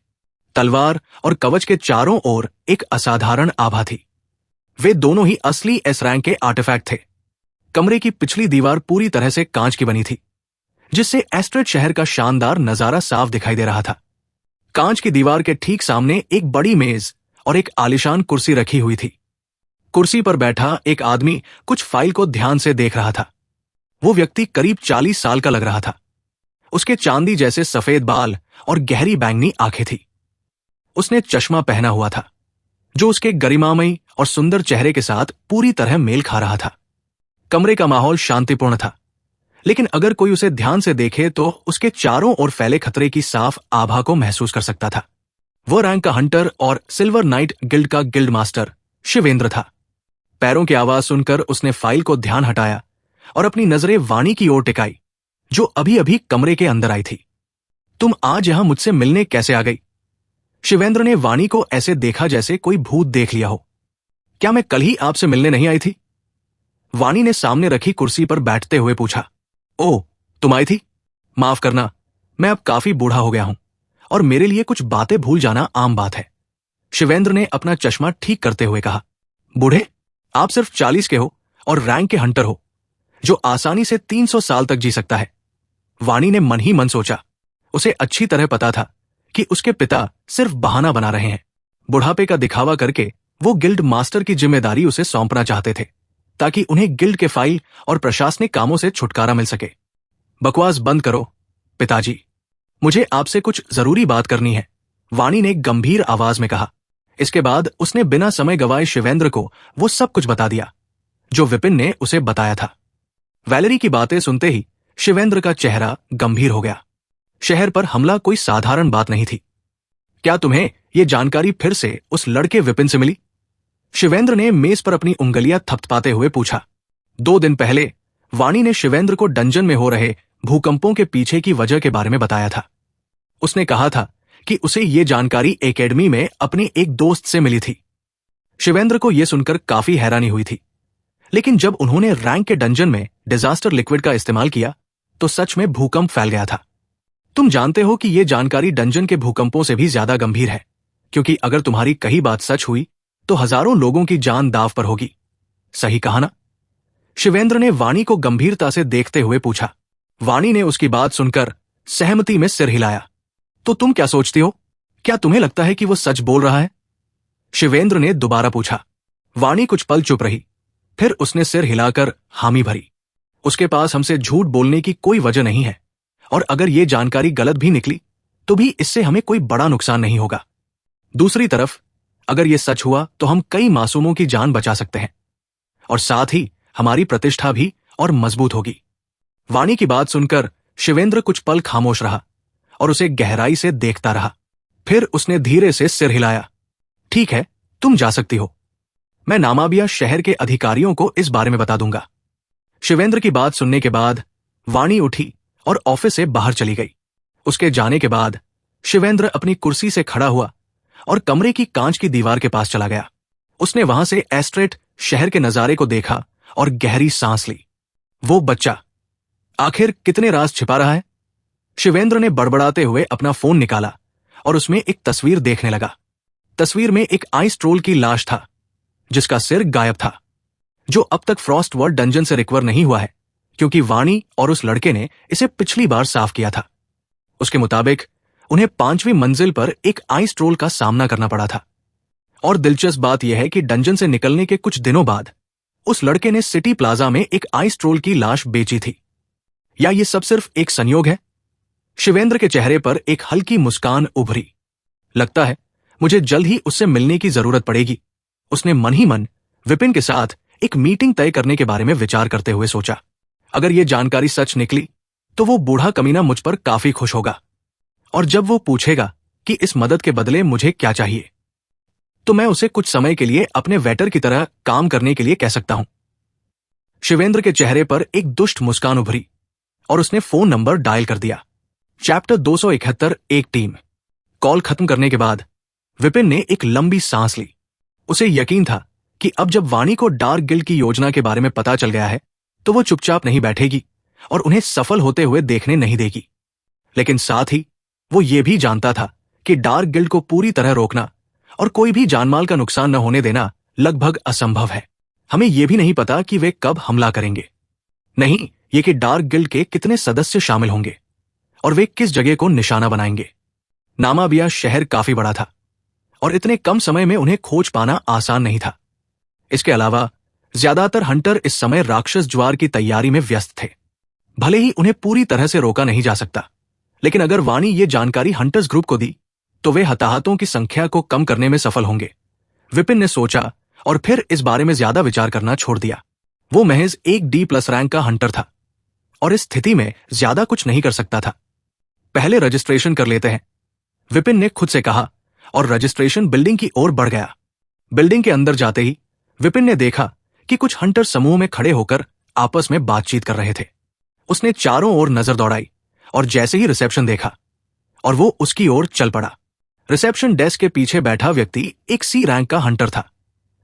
तलवार और कवच के चारों ओर एक असाधारण आभा थी। वे दोनों ही असली एस रैंक के आर्टिफैक्ट थे। कमरे की पिछली दीवार पूरी तरह से कांच की बनी थी, जिससे एस्ट्रेड शहर का शानदार नजारा साफ दिखाई दे रहा था। कांच की दीवार के ठीक सामने एक बड़ी मेज और एक आलीशान कुर्सी रखी हुई थी। कुर्सी पर बैठा एक आदमी कुछ फाइल को ध्यान से देख रहा था। वो व्यक्ति करीब 40 साल का लग रहा था। उसके चांदी जैसे सफेद बाल और गहरी बैंगनी आंखें थी। उसने चश्मा पहना हुआ था, जो उसके गरिमामयी और सुंदर चेहरे के साथ पूरी तरह मेल खा रहा था। कमरे का माहौल शांतिपूर्ण था, लेकिन अगर कोई उसे ध्यान से देखे तो उसके चारों ओर फैले खतरे की साफ आभा को महसूस कर सकता था। वो रैंक का हंटर और सिल्वर नाइट गिल्ड का गिल्ड मास्टर शिवेंद्र था। पैरों की आवाज सुनकर उसने फाइल को ध्यान हटाया और अपनी नजरें वाणी की ओर टिकाई, जो अभी अभी कमरे के अंदर आई थी। तुम आज यहां मुझसे मिलने कैसे आ गई? शिवेंद्र ने वाणी को ऐसे देखा जैसे कोई भूत देख लिया हो। क्या मैं कल ही आपसे मिलने नहीं आई थी? वाणी ने सामने रखी कुर्सी पर बैठते हुए पूछा। ओह, तुम आई थी? माफ करना, मैं अब काफी बूढ़ा हो गया हूं और मेरे लिए कुछ बातें भूल जाना आम बात है। शिवेंद्र ने अपना चश्मा ठीक करते हुए कहा। बूढ़े? आप सिर्फ 40 के हो और रैंक के हंटर हो, जो आसानी से 300 साल तक जी सकता है। वाणी ने मन ही मन सोचा। उसे अच्छी तरह पता था कि उसके पिता सिर्फ बहाना बना रहे हैं। बुढ़ापे का दिखावा करके वो गिल्ड मास्टर की जिम्मेदारी उसे सौंपना चाहते थे, ताकि उन्हें गिल्ड के फाइल और प्रशासनिक कामों से छुटकारा मिल सके। बकवास बंद करो पिताजी, मुझे आपसे कुछ जरूरी बात करनी है, वाणी ने गंभीर आवाज में कहा। इसके बाद उसने बिना समय गवाए शिवेंद्र को वो सब कुछ बता दिया जो विपिन ने उसे बताया था। वैलेरी की बातें सुनते ही शिवेंद्र का चेहरा गंभीर हो गया। शहर पर हमला कोई साधारण बात नहीं थी। क्या तुम्हें यह जानकारी फिर से उस लड़के विपिन से मिली? शिवेंद्र ने मेज पर अपनी उंगलियां थपथपाते हुए पूछा। 2 दिन पहले वाणी ने शिवेंद्र को डंजन में हो रहे भूकंपों के पीछे की वजह के बारे में बताया था। उसने कहा था कि उसे यह जानकारी एकेडमी में अपने एक दोस्त से मिली थी। शिवेंद्र को यह सुनकर काफी हैरानी हुई थी, लेकिन जब उन्होंने रैंक के डंजन में डिजास्टर लिक्विड का इस्तेमाल किया तो सच में भूकंप फैल गया था। तुम जानते हो कि यह जानकारी डंजन के भूकंपों से भी ज्यादा गंभीर है, क्योंकि अगर तुम्हारी कही बात सच हुई तो हजारों लोगों की जान दांव पर होगी। सही कहा ना? शिवेंद्र ने वाणी को गंभीरता से देखते हुए पूछा। वाणी ने उसकी बात सुनकर सहमति में सिर हिलाया। तो तुम क्या सोचती हो? क्या तुम्हें लगता है कि वो सच बोल रहा है? शिवेंद्र ने दोबारा पूछा। वाणी कुछ पल चुप रही, फिर उसने सिर हिलाकर हामी भरी। उसके पास हमसे झूठ बोलने की कोई वजह नहीं है, और अगर ये जानकारी गलत भी निकली तो भी इससे हमें कोई बड़ा नुकसान नहीं होगा। दूसरी तरफ अगर यह सच हुआ तो हम कई मासूमों की जान बचा सकते हैं, और साथ ही हमारी प्रतिष्ठा भी और मजबूत होगी। वाणी की बात सुनकर शिवेंद्र कुछ पल खामोश रहा और उसे गहराई से देखता रहा। फिर उसने धीरे से सिर हिलाया। ठीक है, तुम जा सकती हो। मैं नामाबिया शहर के अधिकारियों को इस बारे में बता दूंगा। शिवेंद्र की बात सुनने के बाद वाणी उठी और ऑफिस से बाहर चली गई। उसके जाने के बाद शिवेंद्र अपनी कुर्सी से खड़ा हुआ और कमरे की कांच की दीवार के पास चला गया। उसने वहां से एस्ट्रेट शहर के नजारे को देखा और गहरी सांस ली। वो बच्चा आखिर कितने राज छिपा रहा है? शिवेंद्र ने बड़बड़ाते हुए अपना फोन निकाला और उसमें एक तस्वीर देखने लगा। तस्वीर में एक आइस ट्रोल की लाश था, जिसका सिर गायब था, जो अब तक फ्रॉस्ट वर्ल्ड डंजन से रिकवर नहीं हुआ है, क्योंकि वाणी और उस लड़के ने इसे पिछली बार साफ किया था। उसके मुताबिक उन्हें 5वीं मंजिल पर एक आइस ट्रोल का सामना करना पड़ा था। और दिलचस्प बात यह है कि डंजन से निकलने के कुछ दिनों बाद उस लड़के ने सिटी प्लाजा में एक आइस ट्रोल की लाश बेची थी। या ये सब सिर्फ एक संयोग है? शिवेंद्र के चेहरे पर एक हल्की मुस्कान उभरी। लगता है मुझे जल्द ही उससे मिलने की जरूरत पड़ेगी, उसने मन ही मन विपिन के साथ एक मीटिंग तय करने के बारे में विचार करते हुए सोचा। अगर ये जानकारी सच निकली तो वो बूढ़ा कमीना मुझ पर काफी खुश होगा, और जब वो पूछेगा कि इस मदद के बदले मुझे क्या चाहिए, तो मैं उसे कुछ समय के लिए अपने वेटर की तरह काम करने के लिए कह सकता हूं। शिवेंद्र के चेहरे पर एक दुष्ट मुस्कान उभरी और उसने फोन नंबर डायल कर दिया। चैप्टर 271 एक टीम। कॉल खत्म करने के बाद विपिन ने एक लंबी सांस ली। उसे यकीन था कि अब जब वाणी को डार्क गिल्ड की योजना के बारे में पता चल गया है तो वो चुपचाप नहीं बैठेगी और उन्हें सफल होते हुए देखने नहीं देगी। लेकिन साथ ही वो ये भी जानता था कि डार्क गिल्ड को पूरी तरह रोकना और कोई भी जानमाल का नुकसान न होने देना लगभग असंभव है। हमें यह भी नहीं पता कि वे कब हमला करेंगे, नहीं ये कि डार्क गिल्ड के कितने सदस्य शामिल होंगे और वे किस जगह को निशाना बनाएंगे। नामाबिया शहर काफी बड़ा था और इतने कम समय में उन्हें खोज पाना आसान नहीं था। इसके अलावा ज्यादातर हंटर इस समय राक्षस ज्वार की तैयारी में व्यस्त थे। भले ही उन्हें पूरी तरह से रोका नहीं जा सकता, लेकिन अगर वाणी ये जानकारी हंटर्स ग्रुप को दी तो वे हताहतों की संख्या को कम करने में सफल होंगे। विपिन ने सोचा और फिर इस बारे में ज्यादा विचार करना छोड़ दिया। वो महज एक D+ रैंक का हंटर था और इस स्थिति में ज्यादा कुछ नहीं कर सकता था। पहले रजिस्ट्रेशन कर लेते हैं, विपिन ने खुद से कहा और रजिस्ट्रेशन बिल्डिंग की ओर बढ़ गया। बिल्डिंग के अंदर जाते ही विपिन ने देखा कि कुछ हंटर समूह में खड़े होकर आपस में बातचीत कर रहे थे। उसने चारों ओर नजर दौड़ाई और जैसे ही रिसेप्शन देखा और वो उसकी ओर चल पड़ा। रिसेप्शन डेस्क के पीछे बैठा व्यक्ति एक C रैंक का हंटर था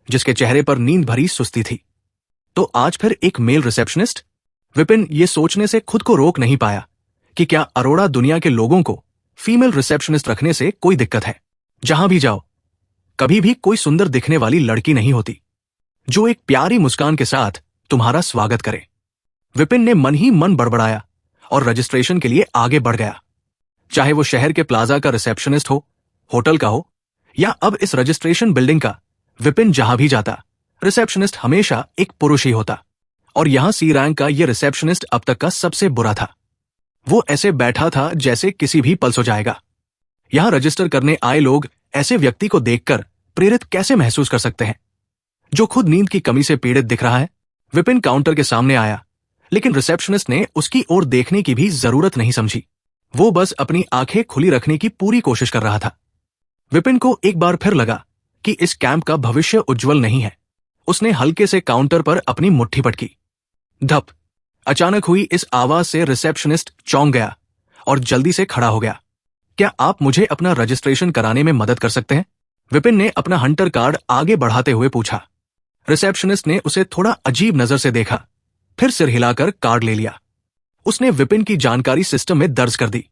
जिसके चेहरे पर नींद भरी सुस्ती थी। तो आज फिर एक मेल रिसेप्शनिस्ट? विपिन ये सोचने से खुद को रोक नहीं पाया कि क्या अरोड़ा दुनिया के लोगों को फीमेल रिसेप्शनिस्ट रखने से कोई दिक्कत है। जहां भी जाओ कभी भी कोई सुंदर दिखने वाली लड़की नहीं होती जो एक प्यारी मुस्कान के साथ तुम्हारा स्वागत करे। विपिन ने मन ही मन बड़बड़ाया और रजिस्ट्रेशन के लिए आगे बढ़ गया। चाहे वो शहर के प्लाजा का रिसेप्शनिस्ट हो, होटल का हो या अब इस रजिस्ट्रेशन बिल्डिंग का, विपिन जहां भी जाता रिसेप्शनिस्ट हमेशा एक पुरुष ही होता। और यहां C रैंक का यह रिसेप्शनिस्ट अब तक का सबसे बुरा था। वो ऐसे बैठा था जैसे किसी भी पल सो जाएगा। यहां रजिस्टर करने आए लोग ऐसे व्यक्ति को देखकर प्रेरित कैसे महसूस कर सकते हैं जो खुद नींद की कमी से पीड़ित दिख रहा है। विपिन काउंटर के सामने आया, लेकिन रिसेप्शनिस्ट ने उसकी ओर देखने की भी जरूरत नहीं समझी। वो बस अपनी आंखें खुली रखने की पूरी कोशिश कर रहा था। विपिन को एक बार फिर लगा कि इस कैंप का भविष्य उज्जवल नहीं है। उसने हल्के से काउंटर पर अपनी मुट्ठी पटकी। धप! अचानक हुई इस आवाज से रिसेप्शनिस्ट चौंक गया और जल्दी से खड़ा हो गया। क्या आप मुझे अपना रजिस्ट्रेशन कराने में मदद कर सकते हैं? विपिन ने अपना हंटर कार्ड आगे बढ़ाते हुए पूछा। रिसेप्शनिस्ट ने उसे थोड़ा अजीब नजर से देखा, फिर सिर हिलाकर कार्ड ले लिया। उसने विपिन की जानकारी सिस्टम में दर्ज कर दी,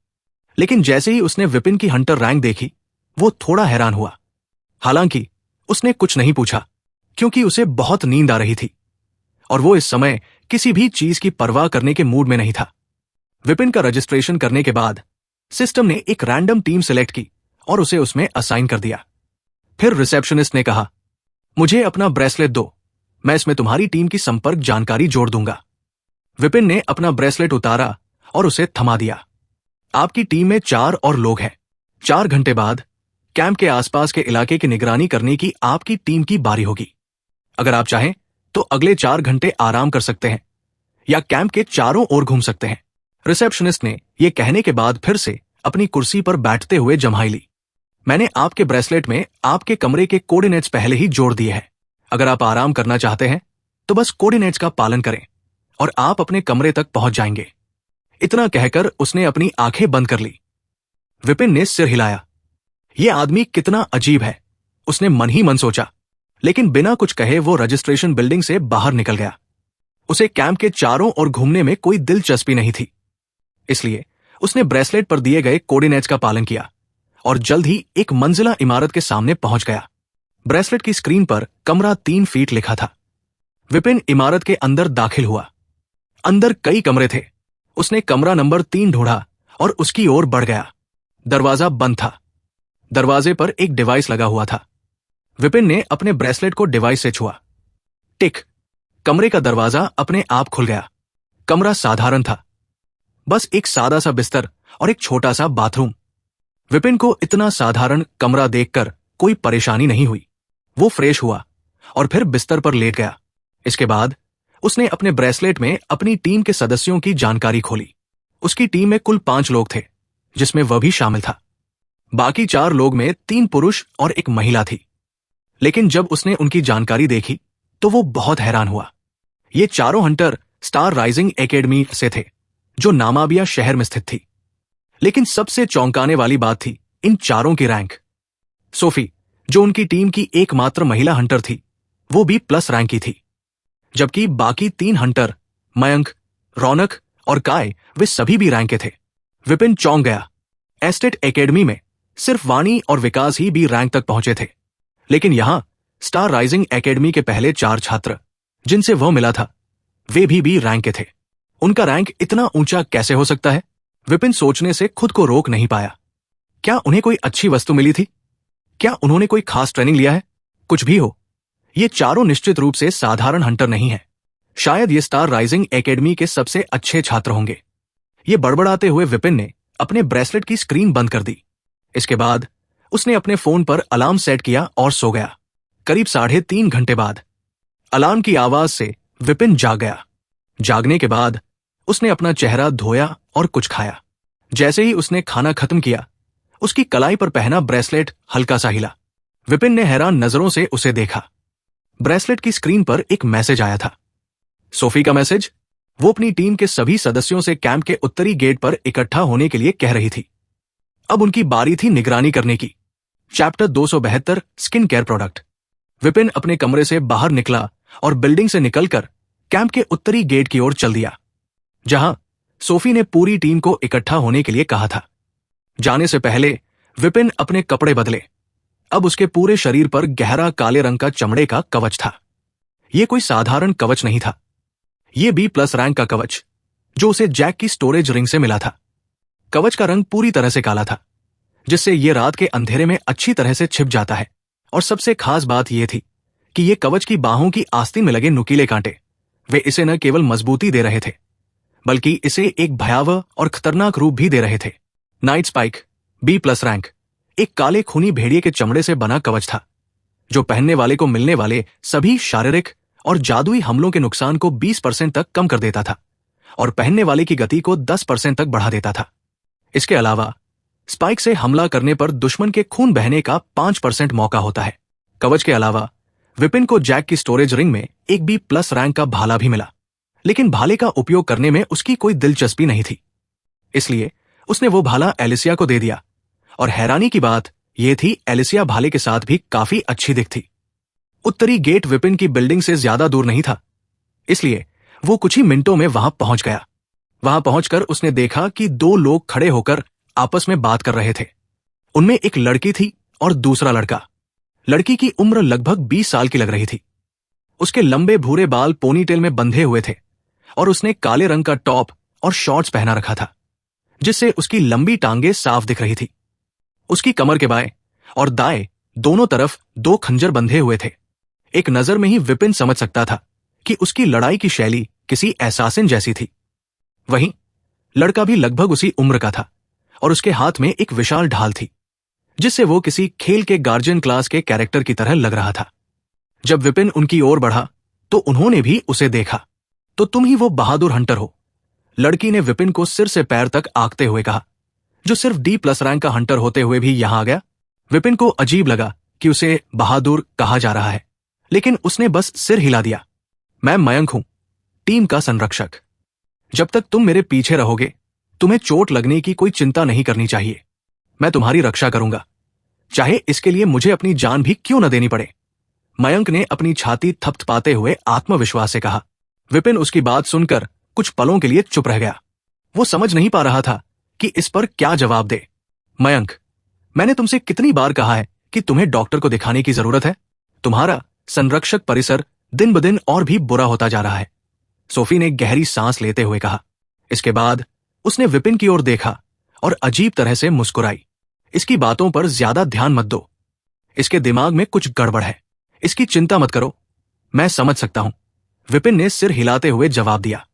लेकिन जैसे ही उसने विपिन की हंटर रैंक देखी वो थोड़ा हैरान हुआ। हालांकि उसने कुछ नहीं पूछा क्योंकि उसे बहुत नींद आ रही थी और वो इस समय किसी भी चीज की परवाह करने के मूड में नहीं था। विपिन का रजिस्ट्रेशन करने के बाद सिस्टम ने एक रैंडम टीम सिलेक्ट की और उसे उसमें असाइन कर दिया। फिर रिसेप्शनिस्ट ने कहा, मुझे अपना ब्रेसलेट दो, मैं इसमें तुम्हारी टीम की संपर्क जानकारी जोड़ दूंगा। विपिन ने अपना ब्रेसलेट उतारा और उसे थमा दिया। आपकी टीम में 4 और लोग हैं। 4 घंटे बाद कैंप के आसपास के इलाके की निगरानी करने की आपकी टीम की बारी होगी। अगर आप चाहें तो अगले 4 घंटे आराम कर सकते हैं या कैंप के चारों ओर घूम सकते हैं। रिसेप्शनिस्ट ने यह कहने के बाद फिर से अपनी कुर्सी पर बैठते हुए जम्हाई ली। मैंने आपके ब्रेसलेट में आपके कमरे के कोऑर्डिनेट्स पहले ही जोड़ दिए हैं। अगर आप आराम करना चाहते हैं तो बस कोऑर्डिनेट्स का पालन करें और आप अपने कमरे तक पहुंच जाएंगे। इतना कहकर उसने अपनी आंखें बंद कर ली। विपिन ने सिर हिलाया। यह आदमी कितना अजीब है, उसने मन ही मन सोचा, लेकिन बिना कुछ कहे वो रजिस्ट्रेशन बिल्डिंग से बाहर निकल गया। उसे कैंप के चारों ओर घूमने में कोई दिलचस्पी नहीं थी, इसलिए उसने ब्रेसलेट पर दिए गए कोऑर्डिनेट्स का पालन किया और जल्द ही एक मंजिला इमारत के सामने पहुंच गया। ब्रेसलेट की स्क्रीन पर कमरा 3 फीट लिखा था। विपिन इमारत के अंदर दाखिल हुआ। अंदर कई कमरे थे। उसने कमरा नंबर 3 ढूंढा और उसकी ओर बढ़ गया। दरवाजा बंद था। दरवाजे पर एक डिवाइस लगा हुआ था। विपिन ने अपने ब्रेसलेट को डिवाइस से छुआ। टिक! कमरे का दरवाजा अपने आप खुल गया। कमरा साधारण था, बस एक सादा सा बिस्तर और एक छोटा सा बाथरूम। विपिन को इतना साधारण कमरा देखकर कोई परेशानी नहीं हुई। वो फ्रेश हुआ और फिर बिस्तर पर लेट गया। इसके बाद उसने अपने ब्रेसलेट में अपनी टीम के सदस्यों की जानकारी खोली। उसकी टीम में कुल 5 लोग थे, जिसमें वह भी शामिल था। बाकी 4 लोग में 3 पुरुष और 1 महिला थी। लेकिन जब उसने उनकी जानकारी देखी तो वो बहुत हैरान हुआ। ये चारों हंटर स्टार राइजिंग एकेडमी से थे, जो नामाबिया शहर में स्थित थी। लेकिन सबसे चौंकाने वाली बात थी इन चारों की रैंक। सोफी, जो उनकी टीम की एकमात्र महिला हंटर थी, वो भी प्लस रैंक की थी, जबकि बाकी 3 हंटर मयंक, रौनक और काय वे सभी भी रैंक के थे। विपिन चौंक गया। एस्टेट एकेडमी में सिर्फ वाणी और विकास ही भी रैंक तक पहुंचे थे, लेकिन यहां स्टार राइजिंग एकेडमी के पहले 4 छात्र जिनसे वह मिला था, वे भी रैंक के थे। उनका रैंक इतना ऊंचा कैसे हो सकता है? विपिन सोचने से खुद को रोक नहीं पाया। क्या उन्हें कोई अच्छी वस्तु मिली थी? क्या उन्होंने कोई खास ट्रेनिंग लिया है? कुछ भी हो, ये चारों निश्चित रूप से साधारण हंटर नहीं है। शायद ये स्टार राइजिंग एकेडमी के सबसे अच्छे छात्र होंगे। ये बड़बड़ाते हुए विपिन ने अपने ब्रेसलेट की स्क्रीन बंद कर दी। इसके बाद उसने अपने फोन पर अलार्म सेट किया और सो गया। करीब 3.5 घंटे बाद अलार्म की आवाज से विपिन जाग गया। जागने के बाद उसने अपना चेहरा धोया और कुछ खाया। जैसे ही उसने खाना खत्म किया, उसकी कलाई पर पहना ब्रेसलेट हल्का सा हिला। विपिन ने हैरान नजरों से उसे देखा। ब्रेसलेट की स्क्रीन पर एक मैसेज आया था। सोफी का मैसेज। वो अपनी टीम के सभी सदस्यों से कैंप के उत्तरी गेट पर इकट्ठा होने के लिए कह रही थी। अब उनकी बारी थी निगरानी करने की। Chapter 272 skin care product. Vipin अपने कमरे से बाहर निकला और बिल्डिंग से निकलकर कैंप के उत्तरी गेट की ओर चल दिया, जहां सोफी ने पूरी टीम को इकट्ठा होने के लिए कहा था। जाने से पहले विपिन अपने कपड़े बदले। अब उसके पूरे शरीर पर गहरा काले रंग का चमड़े का कवच था। यह कोई साधारण कवच नहीं था। यह B+ रैंक का कवच, जो उसे जैक की स्टोरेज रिंग से मिला था। कवच का रंग पूरी तरह से काला था, जिससे यह रात के अंधेरे में अच्छी तरह से छिप जाता है। और सबसे खास बात यह थी कि यह कवच की बाहों की आस्तीन में लगे नुकीले कांटे, वे इसे न केवल मजबूती दे रहे थे, बल्कि इसे एक भयावह और खतरनाक रूप भी दे रहे थे। नाइट स्पाइक B+ रैंक एक काले खूनी भेड़िए के चमड़े से बना कवच था, जो पहनने वाले को मिलने वाले सभी शारीरिक और जादुई हमलों के नुकसान को 20% तक कम कर देता था और पहनने वाले की गति को 10% तक बढ़ा देता था। इसके अलावा स्पाइक से हमला करने पर दुश्मन के खून बहने का 5% मौका होता है। कवच के अलावा विपिन को जैक की स्टोरेज रिंग में एक B+ रैंक का भाला भी मिला, लेकिन भाले का उपयोग करने में उसकी कोई दिलचस्पी नहीं थी। इसलिए उसने वो भाला एलिसिया को दे दिया। और हैरानी की बात यह थी, एलिसिया भाले के साथ भी काफी अच्छी दिखती। उत्तरी गेट विपिन की बिल्डिंग से ज्यादा दूर नहीं था, इसलिए वो कुछ ही मिनटों में वहां पहुंच गया। वहां पहुंचकर उसने देखा कि 2 लोग खड़े होकर आपस में बात कर रहे थे। उनमें एक लड़की थी और दूसरा लड़का। लड़की की उम्र लगभग 20 साल की लग रही थी। उसके लंबे भूरे बाल पोनीटेल में बंधे हुए थे और उसने काले रंग का टॉप और शॉर्ट्स पहना रखा था, जिससे उसकी लंबी टांगें साफ दिख रही थी। उसकी कमर के बाएं और दाएं दोनों तरफ 2 खंजर बंधे हुए थे। एक नजर में ही विपिन समझ सकता था कि उसकी लड़ाई की शैली किसी एसासिन जैसी थी। वहीं लड़का भी लगभग उसी उम्र का था और उसके हाथ में एक विशाल ढाल थी, जिससे वो किसी खेल के गार्जियन क्लास के कैरेक्टर की तरह लग रहा था। जब विपिन उनकी ओर बढ़ा तो उन्होंने भी उसे देखा। तो तुम ही वो बहादुर हंटर हो? लड़की ने विपिन को सिर से पैर तक आंकते हुए कहा, जो सिर्फ D+ रैंक का हंटर होते हुए भी यहां आ गया। विपिन को अजीब लगा कि उसे बहादुर कहा जा रहा है, लेकिन उसने बस सिर हिला दिया। मैं मयंक हूं, टीम का संरक्षक। जब तक तुम मेरे पीछे रहोगे, तुम्हें चोट लगने की कोई चिंता नहीं करनी चाहिए। मैं तुम्हारी रक्षा करूंगा, चाहे इसके लिए मुझे अपनी जान भी क्यों न देनी पड़े। मयंक ने अपनी छाती थपथपाते हुए आत्मविश्वास से कहा। विपिन उसकी बात सुनकर कुछ पलों के लिए चुप रह गया। वो समझ नहीं पा रहा था कि इस पर क्या जवाब दे। मयंक, मैंने तुमसे कितनी बार कहा है कि तुम्हें डॉक्टर को दिखाने की जरूरत है? तुम्हारा संरक्षक परिसर दिन ब दिन और भी बुरा होता जा रहा है। सोफी ने गहरी सांस लेते हुए कहा। इसके बाद उसने विपिन की ओर देखा और अजीब तरह से मुस्कुराई। इसकी बातों पर ज्यादा ध्यान मत दो, इसके दिमाग में कुछ गड़बड़ है। इसकी चिंता मत करो, मैं समझ सकता हूं। विपिन ने सिर हिलाते हुए जवाब दिया।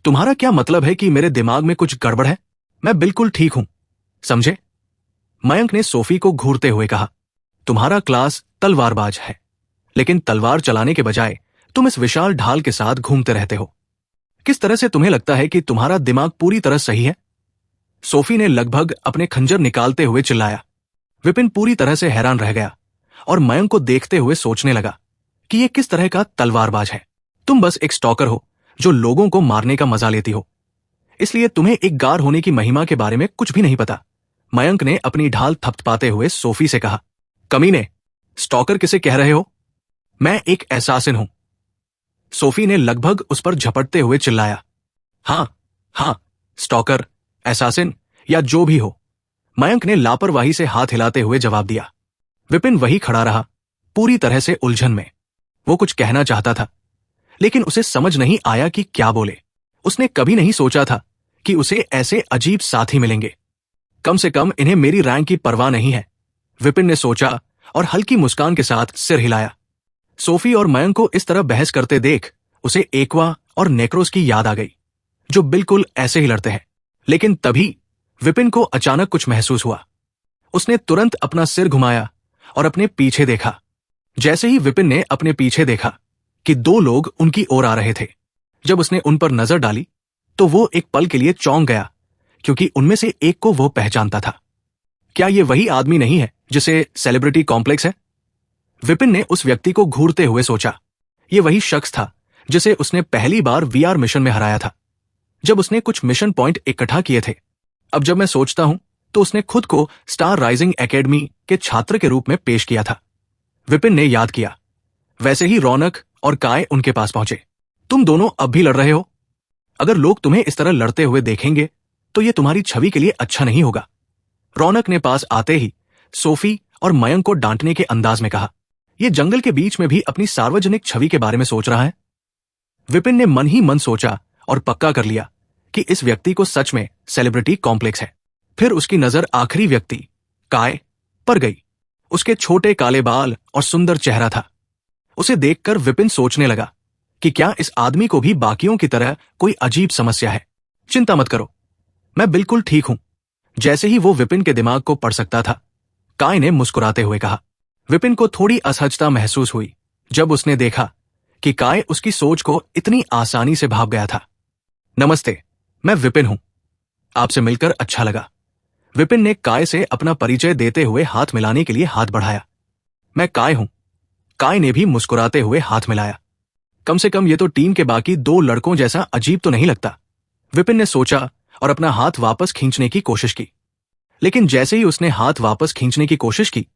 तुम्हारा क्या मतलब है कि मेरे दिमाग में कुछ गड़बड़ है? मैं बिल्कुल ठीक हूं, समझे? मयंक ने सोफी को घूरते हुए कहा, तुम्हारा क्लास तलवारबाज है, लेकिन तलवार चलाने के बजाय तुम इस विशाल ढाल के साथ घूमते रहते हो। किस तरह से तुम्हें लगता है कि तुम्हारा दिमाग पूरी तरह सही है? सोफी ने लगभग अपने खंजर निकालते हुए चिल्लाया। विपिन पूरी तरह से हैरान रह गया और मयंक को देखते हुए सोचने लगा कि यह किस तरह का तलवारबाज है। तुम बस एक स्टॉकर हो जो लोगों को मारने का मजा लेती हो, इसलिए तुम्हें एक गार होने की महिमा के बारे में कुछ भी नहीं पता। मयंक ने अपनी ढाल थपथपाते हुए सोफी से कहा, कमीने, स्टॉकर किसे कह रहे हो? मैं एक एसासिन हूं। सोफी ने लगभग उस पर झपटते हुए चिल्लाया। हाँ, स्टॉकर, एसासिन या जो भी हो, मयंक ने लापरवाही से हाथ हिलाते हुए जवाब दिया। विपिन वही खड़ा रहा, पूरी तरह से उलझन में। वो कुछ कहना चाहता था, लेकिन उसे समझ नहीं आया कि क्या बोले। उसने कभी नहीं सोचा था कि उसे ऐसे अजीब साथी मिलेंगे। कम से कम इन्हें मेरी रैंक की परवाह नहीं है, विपिन ने सोचा और हल्की मुस्कान के साथ सिर हिलाया। सोफी और मयंक को इस तरह बहस करते देख उसे एक्वा और नेक्रोस की याद आ गई, जो बिल्कुल ऐसे ही लड़ते हैं। लेकिन तभी विपिन को अचानक कुछ महसूस हुआ। उसने तुरंत अपना सिर घुमाया और अपने पीछे देखा। जैसे ही विपिन ने अपने पीछे देखा कि दो लोग उनकी ओर आ रहे थे, जब उसने उन पर नजर डाली तो वो एक पल के लिए चौंक गया, क्योंकि उनमें से एक को वो पहचानता था। क्या ये वही आदमी नहीं है जिसे सेलिब्रिटी कॉम्प्लेक्स है? विपिन ने उस व्यक्ति को घूरते हुए सोचा। ये वही शख्स था जिसे उसने पहली बार वीआर मिशन में हराया था, जब उसने कुछ मिशन पॉइंट इकट्ठा किए थे। अब जब मैं सोचता हूं तो उसने खुद को स्टार राइजिंग एकेडमी के छात्र के रूप में पेश किया था। विपिन ने याद किया। वैसे ही रौनक और काय उनके पास पहुंचे। तुम दोनों अब भी लड़ रहे हो? अगर लोग तुम्हें इस तरह लड़ते हुए देखेंगे तो यह तुम्हारी छवि के लिए अच्छा नहीं होगा। रौनक ने पास आते ही सोफी और मयंक को डांटने के अंदाज में कहा, यह जंगल के बीच में भी अपनी सार्वजनिक छवि के बारे में सोच रहा है। विपिन ने मन ही मन सोचा और पक्का कर लिया कि इस व्यक्ति को सच में सेलिब्रिटी कॉम्प्लेक्स है। फिर उसकी नजर आखिरी व्यक्ति काय पर गई। उसके छोटे काले बाल और सुंदर चेहरा था। उसे देखकर विपिन सोचने लगा कि क्या इस आदमी को भी बाकियों की तरह कोई अजीब समस्या है। चिंता मत करो, मैं बिल्कुल ठीक हूं। जैसे ही वो विपिन के दिमाग को पढ़ सकता था, काय ने मुस्कुराते हुए कहा। विपिन को थोड़ी असहजता महसूस हुई जब उसने देखा कि काय उसकी सोच को इतनी आसानी से भाप गया था। नमस्ते, मैं विपिन हूं, आपसे मिलकर अच्छा लगा। विपिन ने काय से अपना परिचय देते हुए हाथ मिलाने के लिए हाथ बढ़ाया। मैं काय हूं। काय ने भी मुस्कुराते हुए हाथ मिलाया। कम से कम ये तो टीम के बाकी दो लड़कों जैसा अजीब तो नहीं लगता, विपिन ने सोचा और अपना हाथ वापस खींचने की कोशिश की। लेकिन जैसे ही उसने हाथ वापस खींचने की कोशिश की,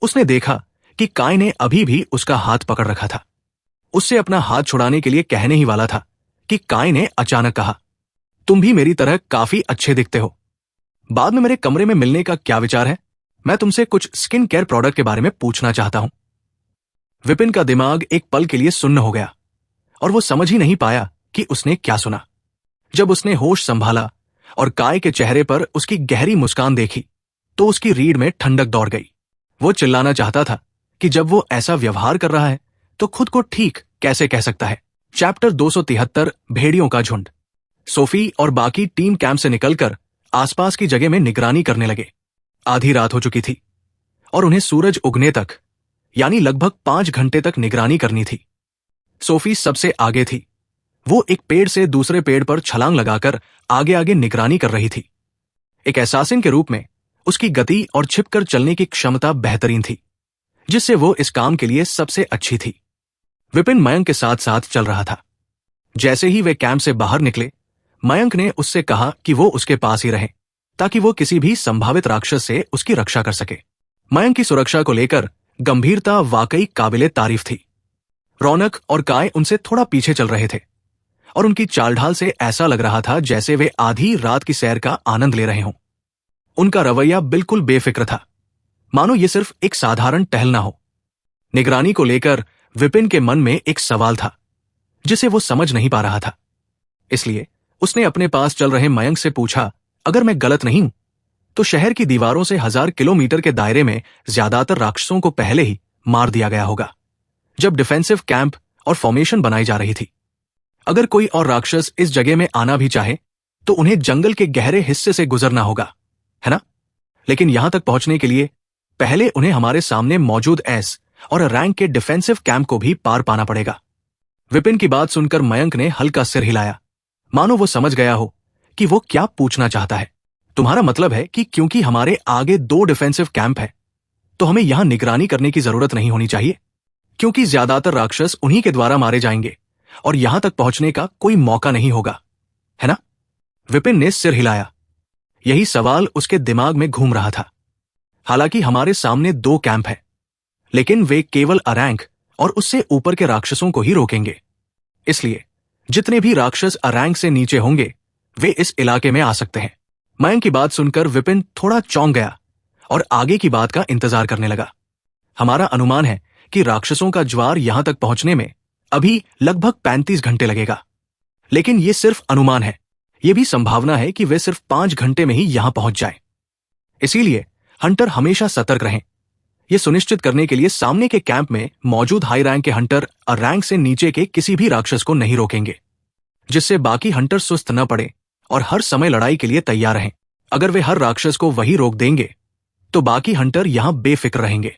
उसने देखा कि काय ने अभी भी उसका हाथ पकड़ रखा था। उससे अपना हाथ छुड़ाने के लिए कहने ही वाला था कि काय ने अचानक कहा, तुम भी मेरी तरह काफी अच्छे दिखते हो। बाद में मेरे कमरे में मिलने का क्या विचार है? मैं तुमसे कुछ स्किन केयर प्रोडक्ट के बारे में पूछना चाहता हूं। विपिन का दिमाग एक पल के लिए सुन्न हो गया और वो समझ ही नहीं पाया कि उसने क्या सुना। जब उसने होश संभाला और काय के चेहरे पर उसकी गहरी मुस्कान देखी तो उसकी रीढ़ में ठंडक दौड़ गई। वो चिल्लाना चाहता था कि जब वो ऐसा व्यवहार कर रहा है तो खुद को ठीक कैसे कह सकता है। चैप्टर 273 भेड़ियों का झुंड। सोफी और बाकी टीम कैंप से निकलकर आसपास की जगह में निगरानी करने लगे। आधी रात हो चुकी थी और उन्हें सूरज उगने तक, यानी लगभग 5 घंटे तक निगरानी करनी थी। सोफी सबसे आगे थी। वो एक पेड़ से दूसरे पेड़ पर छलांग लगाकर आगे आगे निगरानी कर रही थी। एक एसासिन के रूप में उसकी गति और छिपकर चलने की क्षमता बेहतरीन थी, जिससे वो इस काम के लिए सबसे अच्छी थी। विपिन मयंक के साथ साथ चल रहा था। जैसे ही वे कैंप से बाहर निकले, मयंक ने उससे कहा कि वो उसके पास ही रहे, ताकि वो किसी भी संभावित राक्षस से उसकी रक्षा कर सके। मयंक की सुरक्षा को लेकर गंभीरता वाकई काबिले तारीफ थी। रौनक और काय उनसे थोड़ा पीछे चल रहे थे और उनकी चालढाल से ऐसा लग रहा था जैसे वे आधी रात की सैर का आनंद ले रहे हों। उनका रवैया बिल्कुल बेफिक्र था, मानो ये सिर्फ एक साधारण टहलना हो। निगरानी को लेकर विपिन के मन में एक सवाल था जिसे वो समझ नहीं पा रहा था। इसलिए उसने अपने पास चल रहे मयंक से पूछा, अगर मैं गलत नहीं हूं तो शहर की दीवारों से 1000 किलोमीटर के दायरे में ज्यादातर राक्षसों को पहले ही मार दिया गया होगा, जब डिफेंसिव कैंप और फॉर्मेशन बनाई जा रही थी। अगर कोई और राक्षस इस जगह में आना भी चाहे तो उन्हें जंगल के गहरे हिस्से से गुजरना होगा, है ना? लेकिन यहां तक पहुंचने के लिए पहले उन्हें हमारे सामने मौजूद एस और रैंक के डिफेंसिव कैंप को भी पार पाना पड़ेगा। विपिन की बात सुनकर मयंक ने हल्का सिर हिलाया, मानो वो समझ गया हो कि वो क्या पूछना चाहता है। तुम्हारा मतलब है कि क्योंकि हमारे आगे 2 डिफेंसिव कैंप है, तो हमें यहां निगरानी करने की जरूरत नहीं होनी चाहिए, क्योंकि ज्यादातर राक्षस उन्हीं के द्वारा मारे जाएंगे और यहां तक पहुंचने का कोई मौका नहीं होगा, है ना? विपिन ने सिर हिलाया। यही सवाल उसके दिमाग में घूम रहा था। हालांकि हमारे सामने 2 कैंप हैं, लेकिन वे केवल अरैंक और उससे ऊपर के राक्षसों को ही रोकेंगे। इसलिए जितने भी राक्षस अरैंक से नीचे होंगे वे इस इलाके में आ सकते हैं। मयंक की बात सुनकर विपिन थोड़ा चौंक गया और आगे की बात का इंतजार करने लगा। हमारा अनुमान है कि राक्षसों का ज्वार यहां तक पहुंचने में अभी लगभग 35 घंटे लगेगा, लेकिन यह सिर्फ अनुमान है। यह भी संभावना है कि वे सिर्फ 5 घंटे में ही यहां पहुंच जाएं। इसीलिए हंटर हमेशा सतर्क रहें। यह सुनिश्चित करने के लिए सामने के कैंप में मौजूद हाई रैंक के हंटर रैंक से नीचे के किसी भी राक्षस को नहीं रोकेंगे, जिससे बाकी हंटर सुस्त न पड़े और हर समय लड़ाई के लिए तैयार रहें। अगर वे हर राक्षस को वही रोक देंगे तो बाकी हंटर यहां बेफिक्र रहेंगे।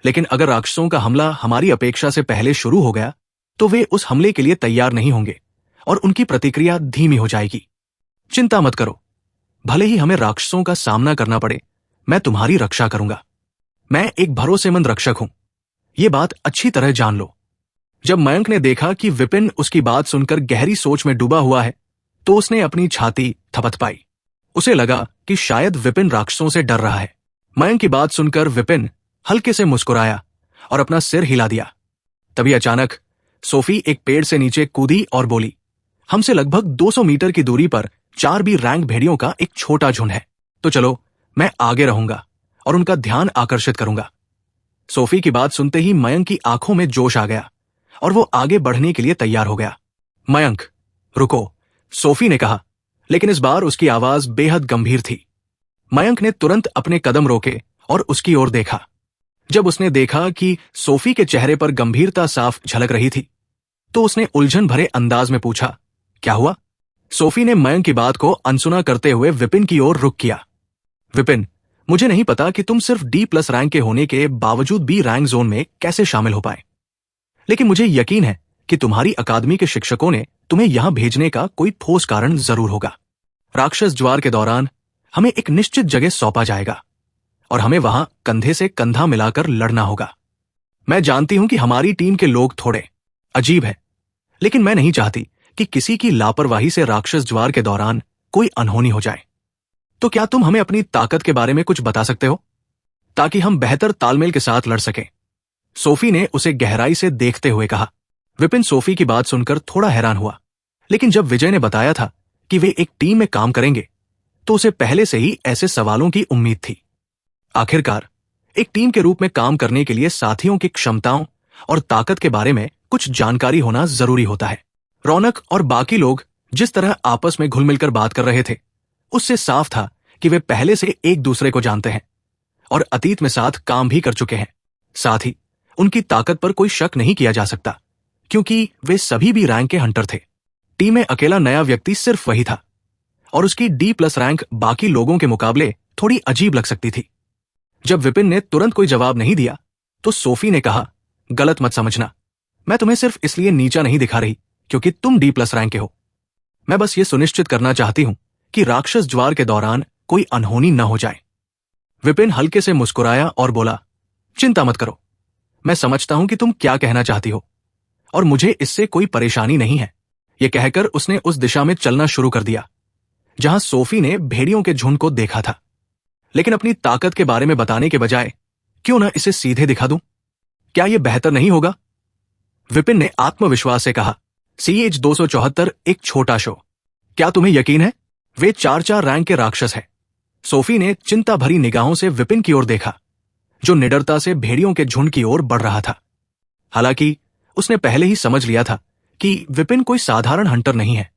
लेकिन अगर राक्षसों का हमला हमारी अपेक्षा से पहले शुरू हो गया तो वे उस हमले के लिए तैयार नहीं होंगे और उनकी प्रतिक्रिया धीमी हो जाएगी। चिंता मत करो, भले ही हमें राक्षसों का सामना करना पड़े, मैं तुम्हारी रक्षा करूंगा। मैं एक भरोसेमंद रक्षक हूं, यह बात अच्छी तरह जान लो। जब मयंक ने देखा कि विपिन उसकी बात सुनकर गहरी सोच में डूबा हुआ है, तो उसने अपनी छाती थपथपाई। उसे लगा कि शायद विपिन राक्षसों से डर रहा है। मयंक की बात सुनकर विपिन हल्के से मुस्कुराया और अपना सिर हिला दिया। तभी अचानक सोफी एक पेड़ से नीचे कूदी और बोली, हमसे लगभग 200 मीटर की दूरी पर 4 भी रैंक भेड़ियों का एक छोटा झुंड है, तो चलो मैं आगे रहूंगा और उनका ध्यान आकर्षित करूंगा। सोफी की बात सुनते ही मयंक की आंखों में जोश आ गया और वो आगे बढ़ने के लिए तैयार हो गया। मयंक रुको, सोफी ने कहा, लेकिन इस बार उसकी आवाज बेहद गंभीर थी। मयंक ने तुरंत अपने कदम रोके और उसकी ओर देखा। जब उसने देखा कि सोफी के चेहरे पर गंभीरता साफ झलक रही थी, तो उसने उलझन भरे अंदाज में पूछा, क्या हुआ? सोफी ने मयंक की बात को अनसुना करते हुए विपिन की ओर रुख किया। विपिन, मुझे नहीं पता कि तुम सिर्फ D+ रैंक के होने के बावजूद भी रैंक जोन में कैसे शामिल हो पाए, लेकिन मुझे यकीन है कि तुम्हारी अकादमी के शिक्षकों ने तुम्हें यहां भेजने का कोई ठोस कारण जरूर होगा। राक्षस ज्वार के दौरान हमें एक निश्चित जगह सौंपा जाएगा और हमें वहां कंधे से कंधा मिलाकर लड़ना होगा। मैं जानती हूं कि हमारी टीम के लोग थोड़े अजीब हैं, लेकिन मैं नहीं चाहती कि किसी की लापरवाही से राक्षस ज्वार के दौरान कोई अनहोनी हो जाए। तो क्या तुम हमें अपनी ताकत के बारे में कुछ बता सकते हो, ताकि हम बेहतर तालमेल के साथ लड़ सकें? सोफी ने उसे गहराई से देखते हुए कहा। विपिन सोफी की बात सुनकर थोड़ा हैरान हुआ, लेकिन जब विजय ने बताया था कि वे एक टीम में काम करेंगे, तो उसे पहले से ही ऐसे सवालों की उम्मीद थी। आखिरकार एक टीम के रूप में काम करने के लिए साथियों की क्षमताओं और ताकत के बारे में कुछ जानकारी होना जरूरी होता है। रौनक और बाकी लोग जिस तरह आपस में घुल मिलकर बात कर रहे थे, उससे साफ था कि वे पहले से एक दूसरे को जानते हैं और अतीत में साथ काम भी कर चुके हैं। साथ ही उनकी ताकत पर कोई शक नहीं किया जा सकता, क्योंकि वे सभी भी रैंक के हंटर थे। टीम में अकेला नया व्यक्ति सिर्फ वही था और उसकी D+ रैंक बाकी लोगों के मुकाबले थोड़ी अजीब लग सकती थी। जब विपिन ने तुरंत कोई जवाब नहीं दिया, तो सोफी ने कहा, गलत मत समझना, मैं तुम्हें सिर्फ इसलिए नीचा नहीं दिखा रही क्योंकि तुम D+ रैंक के हो। मैं बस ये सुनिश्चित करना चाहती हूं कि राक्षस ज्वार के दौरान कोई अनहोनी न हो जाए। विपिन हल्के से मुस्कुराया और बोला, चिंता मत करो, मैं समझता हूं कि तुम क्या कहना चाहती हो और मुझे इससे कोई परेशानी नहीं है। यह कहकर उसने उस दिशा में चलना शुरू कर दिया जहां सोफी ने भेड़ियों के झुंड को देखा था। लेकिन अपनी ताकत के बारे में बताने के बजाय क्यों ना इसे सीधे दिखा दूं? क्या यह बेहतर नहीं होगा? विपिन ने आत्मविश्वास से कहा। CH-274 एक छोटा शो, क्या तुम्हें यकीन है? वे 4 रैंक के राक्षस हैं। सोफी ने चिंता भरी निगाहों से विपिन की ओर देखा, जो निडरता से भेड़ियों के झुंड की ओर बढ़ रहा था। हालांकि उसने पहले ही समझ लिया था कि विपिन कोई साधारण हंटर नहीं है,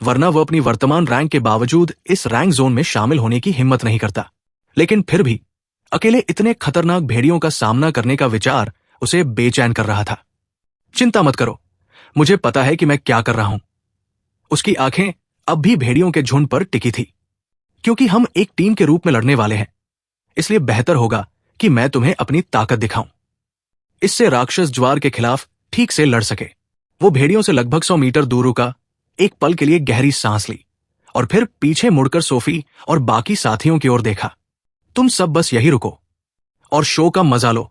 वरना वह अपनी वर्तमान रैंक के बावजूद इस रैंक जोन में शामिल होने की हिम्मत नहीं करता। लेकिन फिर भी अकेले इतने खतरनाक भेड़ियों का सामना करने का विचार उसे बेचैन कर रहा था। चिंता मत करो, मुझे पता है कि मैं क्या कर रहा हूं। उसकी आंखें अब भी भेड़ियों के झुंड पर टिकी थी। क्योंकि हम एक टीम के रूप में लड़ने वाले हैं, इसलिए बेहतर होगा कि मैं तुम्हें अपनी ताकत दिखाऊं। इससे राक्षस ज्वार के खिलाफ ठीक से लड़ सके। वो भेड़ियों से लगभग 100 मीटर दूर रुका, एक पल के लिए गहरी सांस ली और फिर पीछे मुड़कर सोफी और बाकी साथियों की ओर देखा। तुम सब बस यही रुको और शो का मजा लो।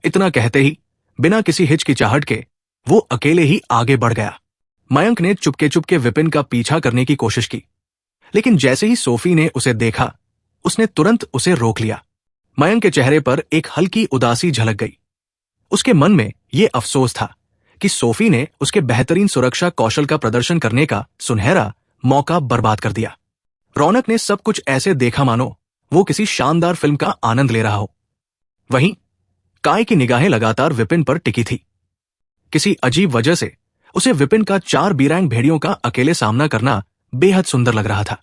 इतना कहते ही बिना किसी हिचकिचाहट के वो अकेले ही आगे बढ़ गया। मयंक ने चुपके चुपके विपिन का पीछा करने की कोशिश की, लेकिन जैसे ही सोफी ने उसे देखा, उसने तुरंत उसे रोक लिया। मयंक के चेहरे पर एक हल्की उदासी झलक गई। उसके मन में यह अफसोस था कि सोफी ने उसके बेहतरीन सुरक्षा कौशल का प्रदर्शन करने का सुनहरा मौका बर्बाद कर दिया। रौनक ने सब कुछ ऐसे देखा मानो वो किसी शानदार फिल्म का आनंद ले रहा हो। वहीं काय की निगाहें लगातार विपिन पर टिकी थी। किसी अजीब वजह से उसे विपिन का 4 बीरैंग भेड़ियों का अकेले सामना करना बेहद सुंदर लग रहा था।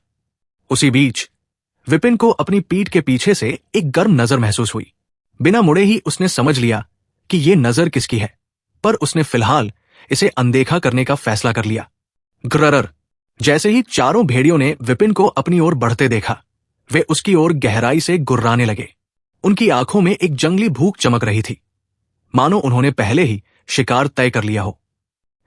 उसी बीच विपिन को अपनी पीठ के पीछे से एक गर्म नजर महसूस हुई। बिना मुड़े ही उसने समझ लिया कि ये नजर किसकी है, पर उसने फिलहाल इसे अनदेखा करने का फैसला कर लिया। ग्ररर। जैसे ही चारों भेड़ियों ने विपिन को अपनी ओर बढ़ते देखा, वे उसकी ओर गहराई से गुर्राने लगे। उनकी आंखों में एक जंगली भूख चमक रही थी, मानो उन्होंने पहले ही शिकार तय कर लिया हो।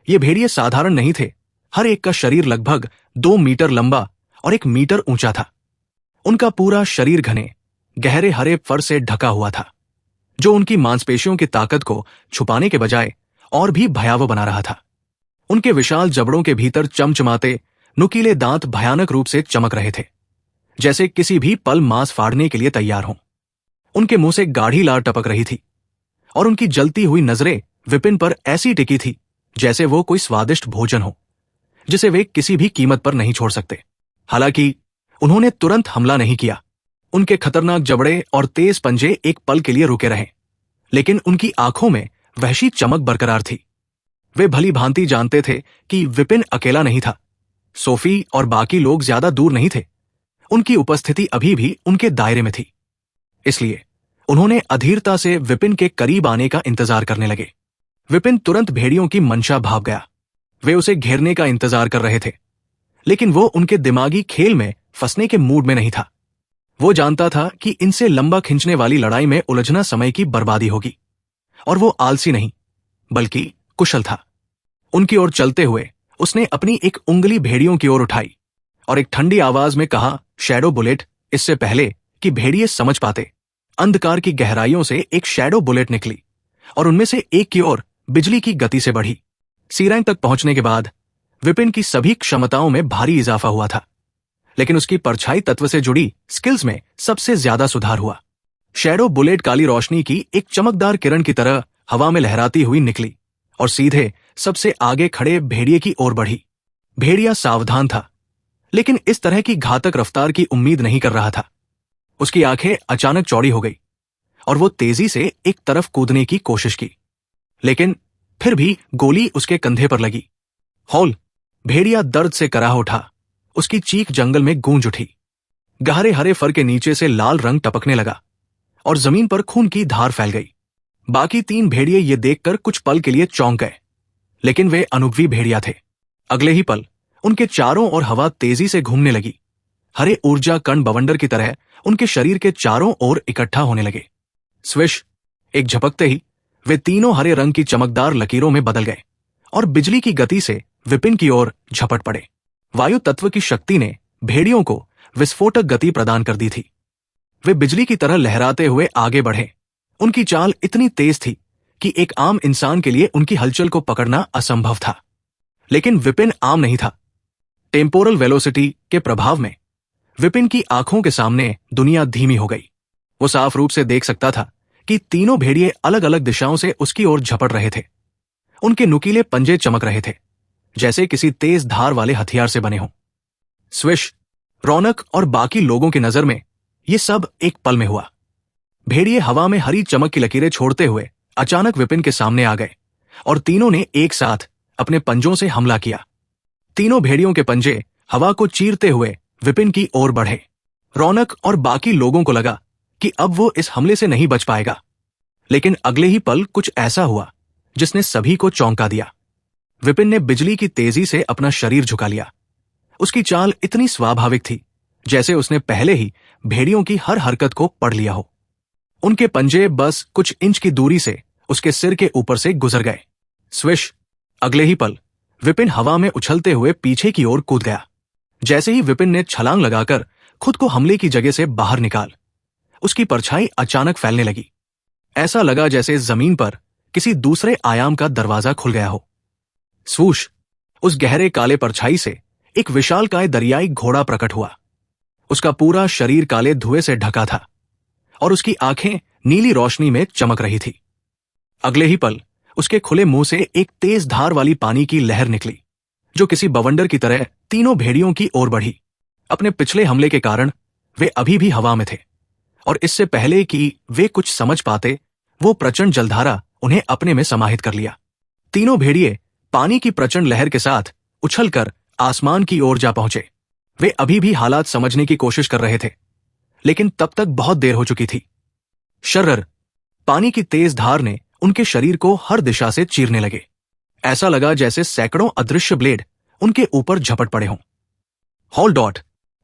ये भेड़िए साधारण नहीं थे। हर एक का शरीर लगभग 2 मीटर लंबा और 1 मीटर ऊंचा था। उनका पूरा शरीर घने गहरे हरे फर से ढका हुआ था, जो उनकी मांसपेशियों की ताकत को छुपाने के बजाय और भी भयावह बना रहा था। उनके विशाल जबड़ों के भीतर चमचमाते नुकीले दांत भयानक रूप से चमक रहे थे, जैसे किसी भी पल मांस फाड़ने के लिए तैयार हों। उनके मुंह से गाढ़ी लार टपक रही थी और उनकी जलती हुई नजरें विपिन पर ऐसी टिकी थी जैसे वो कोई स्वादिष्ट भोजन हो, जिसे वे किसी भी कीमत पर नहीं छोड़ सकते। हालांकि उन्होंने तुरंत हमला नहीं किया। उनके खतरनाक जबड़े और तेज पंजे एक पल के लिए रुके रहे, लेकिन उनकी आंखों में वहशी चमक बरकरार थी। वे भली भांति जानते थे कि विपिन अकेला नहीं था। सोफी और बाकी लोग ज्यादा दूर नहीं थे। उनकी उपस्थिति अभी भी उनके दायरे में थी। इसलिए उन्होंने अधीरता से विपिन के करीब आने का इंतजार करने लगे। विपिन तुरंत भेड़ियों की मंशा भाप गया। वे उसे घेरने का इंतजार कर रहे थे, लेकिन वो उनके दिमागी खेल में फंसने के मूड में नहीं था। वो जानता था कि इनसे लंबा खिंचने वाली लड़ाई में उलझना समय की बर्बादी होगी, और वो आलसी नहीं बल्कि कुशल था। उनकी ओर चलते हुए उसने अपनी एक उंगली भेड़ियों की ओर उठाई और एक ठंडी आवाज में कहा, शैडो बुलेट। इससे पहले कि भेड़िए समझ पाते, अंधकार की गहराइयों से एक शैडो बुलेट निकली और उनमें से एक की ओर बिजली की गति से बढ़ी। सीरैंग तक पहुंचने के बाद विपिन की सभी क्षमताओं में भारी इजाफा हुआ था, लेकिन उसकी परछाई तत्व से जुड़ी स्किल्स में सबसे ज्यादा सुधार हुआ। शैडो बुलेट काली रोशनी की एक चमकदार किरण की तरह हवा में लहराती हुई निकली और सीधे सबसे आगे खड़े भेड़िए की ओर बढ़ी। भेड़िया सावधान था, लेकिन इस तरह की घातक रफ्तार की उम्मीद नहीं कर रहा था। उसकी आंखें अचानक चौड़ी हो गई और वो तेजी से एक तरफ कूदने की कोशिश की, लेकिन फिर भी गोली उसके कंधे पर लगी। हौल! भेड़िया दर्द से कराह उठा। उसकी चीख जंगल में गूंज उठी। गहरे हरे फर के नीचे से लाल रंग टपकने लगा और जमीन पर खून की धार फैल गई। बाकी 3 भेड़िए ये देखकर कुछ पल के लिए चौंक गए, लेकिन वे अनुभवी भेड़िया थे। अगले ही पल उनके चारों ओर हवा तेजी से घूमने लगी। हरे ऊर्जा कण बवंडर की तरह उनके शरीर के चारों ओर इकट्ठा होने लगे। स्विश! एक झपकते ही वे तीनों हरे रंग की चमकदार लकीरों में बदल गए और बिजली की गति से विपिन की ओर झपट पड़े। वायु तत्व की शक्ति ने भेड़ियों को विस्फोटक गति प्रदान कर दी थी। वे बिजली की तरह लहराते हुए आगे बढ़े। उनकी चाल इतनी तेज थी कि एक आम इंसान के लिए उनकी हलचल को पकड़ना असंभव था। लेकिन विपिन आम नहीं था। टेम्पोरल वेलोसिटी के प्रभाव में विपिन की आंखों के सामने दुनिया धीमी हो गई। वो साफ रूप से देख सकता था कि तीनों भेड़िए अलग अलग दिशाओं से उसकी ओर झपट रहे थे। उनके नुकीले पंजे चमक रहे थे, जैसे किसी तेज धार वाले हथियार से बने हों। स्विश! रौनक और बाकी लोगों की नजर में ये सब एक पल में हुआ। भेड़िए हवा में हरी चमक की लकीरें छोड़ते हुए अचानक विपिन के सामने आ गए और तीनों ने एक साथ अपने पंजों से हमला किया। तीनों भेड़ियों के पंजे हवा को चीरते हुए विपिन की ओर बढ़े। रौनक और बाकी लोगों को लगा कि अब वो इस हमले से नहीं बच पाएगा, लेकिन अगले ही पल कुछ ऐसा हुआ जिसने सभी को चौंका दिया। विपिन ने बिजली की तेजी से अपना शरीर झुका लिया। उसकी चाल इतनी स्वाभाविक थी जैसे उसने पहले ही भेड़ियों की हर हरकत को पढ़ लिया हो। उनके पंजे बस कुछ इंच की दूरी से उसके सिर के ऊपर से गुजर गए। स्विश! अगले ही पल विपिन हवा में उछलते हुए पीछे की ओर कूद गया। जैसे ही विपिन ने छलांग लगाकर खुद को हमले की जगह से बाहर निकाल, उसकी परछाई अचानक फैलने लगी। ऐसा लगा जैसे जमीन पर किसी दूसरे आयाम का दरवाजा खुल गया हो। स्वूश! उस गहरे काले परछाई से एक विशालकाय दरियाई घोड़ा प्रकट हुआ। उसका पूरा शरीर काले धुएं से ढका था और उसकी आंखें नीली रोशनी में चमक रही थी। अगले ही पल उसके खुले मुंह से एक तेज धार वाली पानी की लहर निकली, जो किसी बवंडर की तरह तीनों भेड़ियों की ओर बढ़ी। अपने पिछले हमले के कारण वे अभी भी हवा में थे और इससे पहले कि वे कुछ समझ पाते, वो प्रचंड जलधारा उन्हें अपने में समाहित कर लिया। तीनों भेड़िए पानी की प्रचंड लहर के साथ उछलकर आसमान की ओर जा पहुंचे। वे अभी भी हालात समझने की कोशिश कर रहे थे, लेकिन तब तक बहुत देर हो चुकी थी। शर्रर! पानी की तेज धार ने उनके शरीर को हर दिशा से चीरने लगे। ऐसा लगा जैसे सैकड़ों अदृश्य ब्लेड उनके ऊपर झपट पड़े हों। Hold out!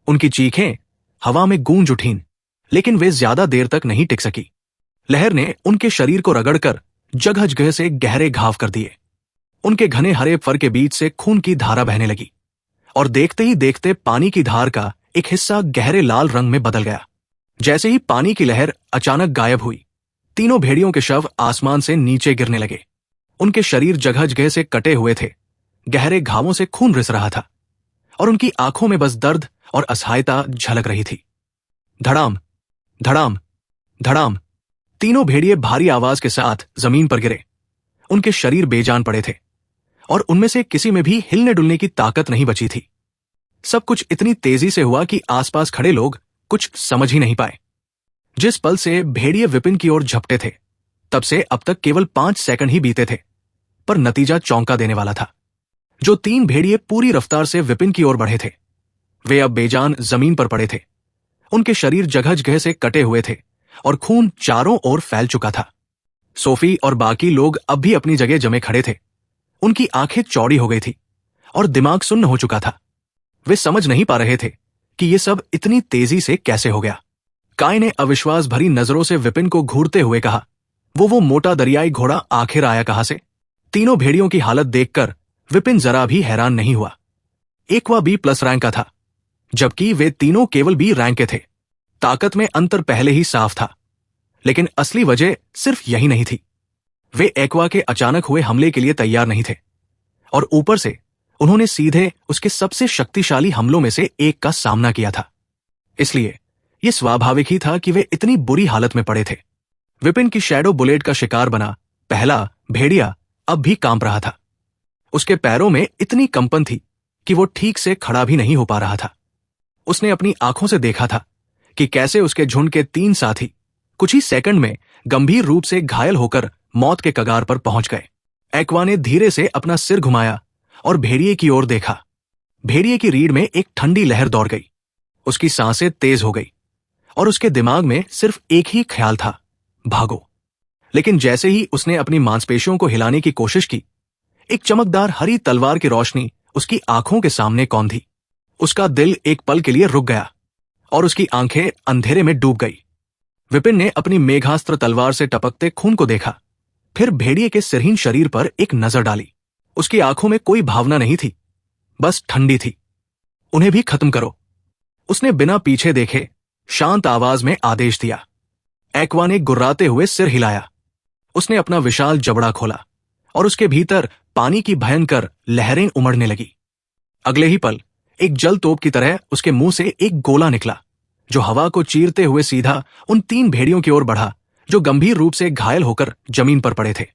उनकी चीखें हवा में गूंज उठीं, लेकिन वे ज्यादा देर तक नहीं टिक सकी। लहर ने उनके शरीर को रगड़कर जगह जगह से गहरे घाव कर दिए। उनके घने हरे फर के बीच से खून की धारा बहने लगी और देखते ही देखते पानी की धार का एक हिस्सा गहरे लाल रंग में बदल गया। जैसे ही पानी की लहर अचानक गायब हुई, तीनों भेड़ियों के शव आसमान से नीचे गिरने लगे। उनके शरीर जगह जगह से कटे हुए थे, गहरे घावों से खून रिस रहा था और उनकी आंखों में बस दर्द और असहायता झलक रही थी। धड़ाम, धड़ाम, धड़ाम! तीनों भेड़िए भारी आवाज के साथ जमीन पर गिरे। उनके शरीर बेजान पड़े थे और उनमें से किसी में भी हिलने डुलने की ताकत नहीं बची थी। सब कुछ इतनी तेजी से हुआ कि आसपास खड़े लोग कुछ समझ ही नहीं पाए। जिस पल से भेड़िए विपिन की ओर झपटे थे, तब से अब तक केवल 5 सेकंड ही बीते थे, पर नतीजा चौंका देने वाला था। जो 3 भेड़िए पूरी रफ्तार से विपिन की ओर बढ़े थे, वे अब बेजान जमीन पर पड़े थे। उनके शरीर जगह जगह से कटे हुए थे और खून चारों ओर फैल चुका था। सोफी और बाकी लोग अब भी अपनी जगह जमे खड़े थे। उनकी आंखें चौड़ी हो गई थी और दिमाग सुन्न हो चुका था। वे समझ नहीं पा रहे थे कि ये सब इतनी तेजी से कैसे हो गया। काय ने अविश्वास भरी नजरों से विपिन को घूरते हुए कहा, वो मोटा दरियाई घोड़ा आखिर आया कहां से? तीनों भेड़ियों की हालत देखकर विपिन जरा भी हैरान नहीं हुआ। एक वह B+ रैंक का था, जबकि वे तीनों केवल B रैंक के थे। ताकत में अंतर पहले ही साफ था, लेकिन असली वजह सिर्फ यही नहीं थी। वे एक्वा के अचानक हुए हमले के लिए तैयार नहीं थे और ऊपर से उन्होंने सीधे उसके सबसे शक्तिशाली हमलों में से एक का सामना किया था। इसलिए यह स्वाभाविक ही था कि वे इतनी बुरी हालत में पड़े थे। विपिन की शैडो बुलेट का शिकार बना पहला भेड़िया अब भी कांप रहा था। उसके पैरों में इतनी कंपन थी कि वो ठीक से खड़ा भी नहीं हो पा रहा था। उसने अपनी आंखों से देखा था कि कैसे उसके झुंड के 3 साथी कुछ ही सेकंड में गंभीर रूप से घायल होकर मौत के कगार पर पहुंच गए। एक्वा ने धीरे से अपना सिर घुमाया और भेड़िए की ओर देखा। भेड़िए की रीढ़ में एक ठंडी लहर दौड़ गई। उसकी सांसें तेज हो गई और उसके दिमाग में सिर्फ एक ही ख्याल था, भागो। लेकिन जैसे ही उसने अपनी मांसपेशियों को हिलाने की कोशिश की, एक चमकदार हरी तलवार की रोशनी उसकी आंखों के सामने कौंधी। उसका दिल एक पल के लिए रुक गया और उसकी आंखें अंधेरे में डूब गई। विपिन ने अपनी मेघास्त्र तलवार से टपकते खून को देखा, फिर भेड़िए के सिरहीन शरीर पर एक नजर डाली। उसकी आंखों में कोई भावना नहीं थी, बस ठंडी थी। उन्हें भी खत्म करो, उसने बिना पीछे देखे शांत आवाज में आदेश दिया। एक्वा ने गुर्राते हुए सिर हिलाया। उसने अपना विशाल जबड़ा खोला और उसके भीतर पानी की भयंकर लहरें उमड़ने लगी। अगले ही पल एक जल तोप की तरह उसके मुंह से एक गोला निकला, जो हवा को चीरते हुए सीधा उन 3 भेड़ियों की ओर बढ़ा जो गंभीर रूप से घायल होकर जमीन पर पड़े थे।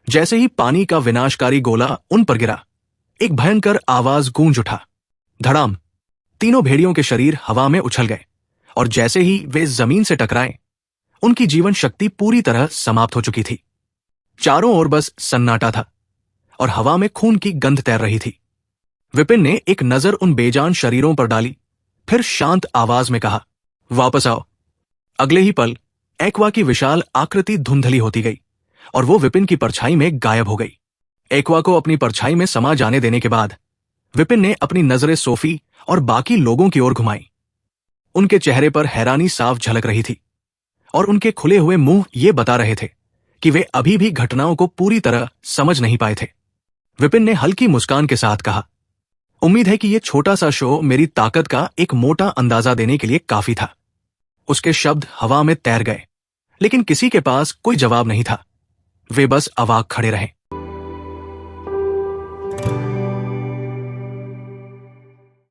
जैसे ही पानी का विनाशकारी गोला उन पर गिरा, एक भयंकर आवाज गूंज उठा। धड़ाम! तीनों भेड़ियों के शरीर हवा में उछल गए और जैसे ही वे जमीन से टकराए, उनकी जीवन शक्ति पूरी तरह समाप्त हो चुकी थी। चारों ओर बस सन्नाटा था और हवा में खून की गंध तैर रही थी। विपिन ने एक नजर उन बेजान शरीरों पर डाली, फिर शांत आवाज में कहा, वापस आओ। अगले ही पल एक्वा की विशाल आकृति धुंधली होती गई और वो विपिन की परछाई में गायब हो गई। एक्वा को अपनी परछाई में समा जाने देने के बाद विपिन ने अपनी नजरें सोफी और बाकी लोगों की ओर घुमाई। उनके चेहरे पर हैरानी साफ झलक रही थी और उनके खुले हुए मुंह ये बता रहे थे कि वे अभी भी घटनाओं को पूरी तरह समझ नहीं पाए थे। विपिन ने हल्की मुस्कान के साथ कहा, उम्मीद है कि यह छोटा सा शो मेरी ताकत का एक मोटा अंदाजा देने के लिए काफी था। उसके शब्द हवा में तैर गए, लेकिन किसी के पास कोई जवाब नहीं था। वे बस अवाक खड़े रहे।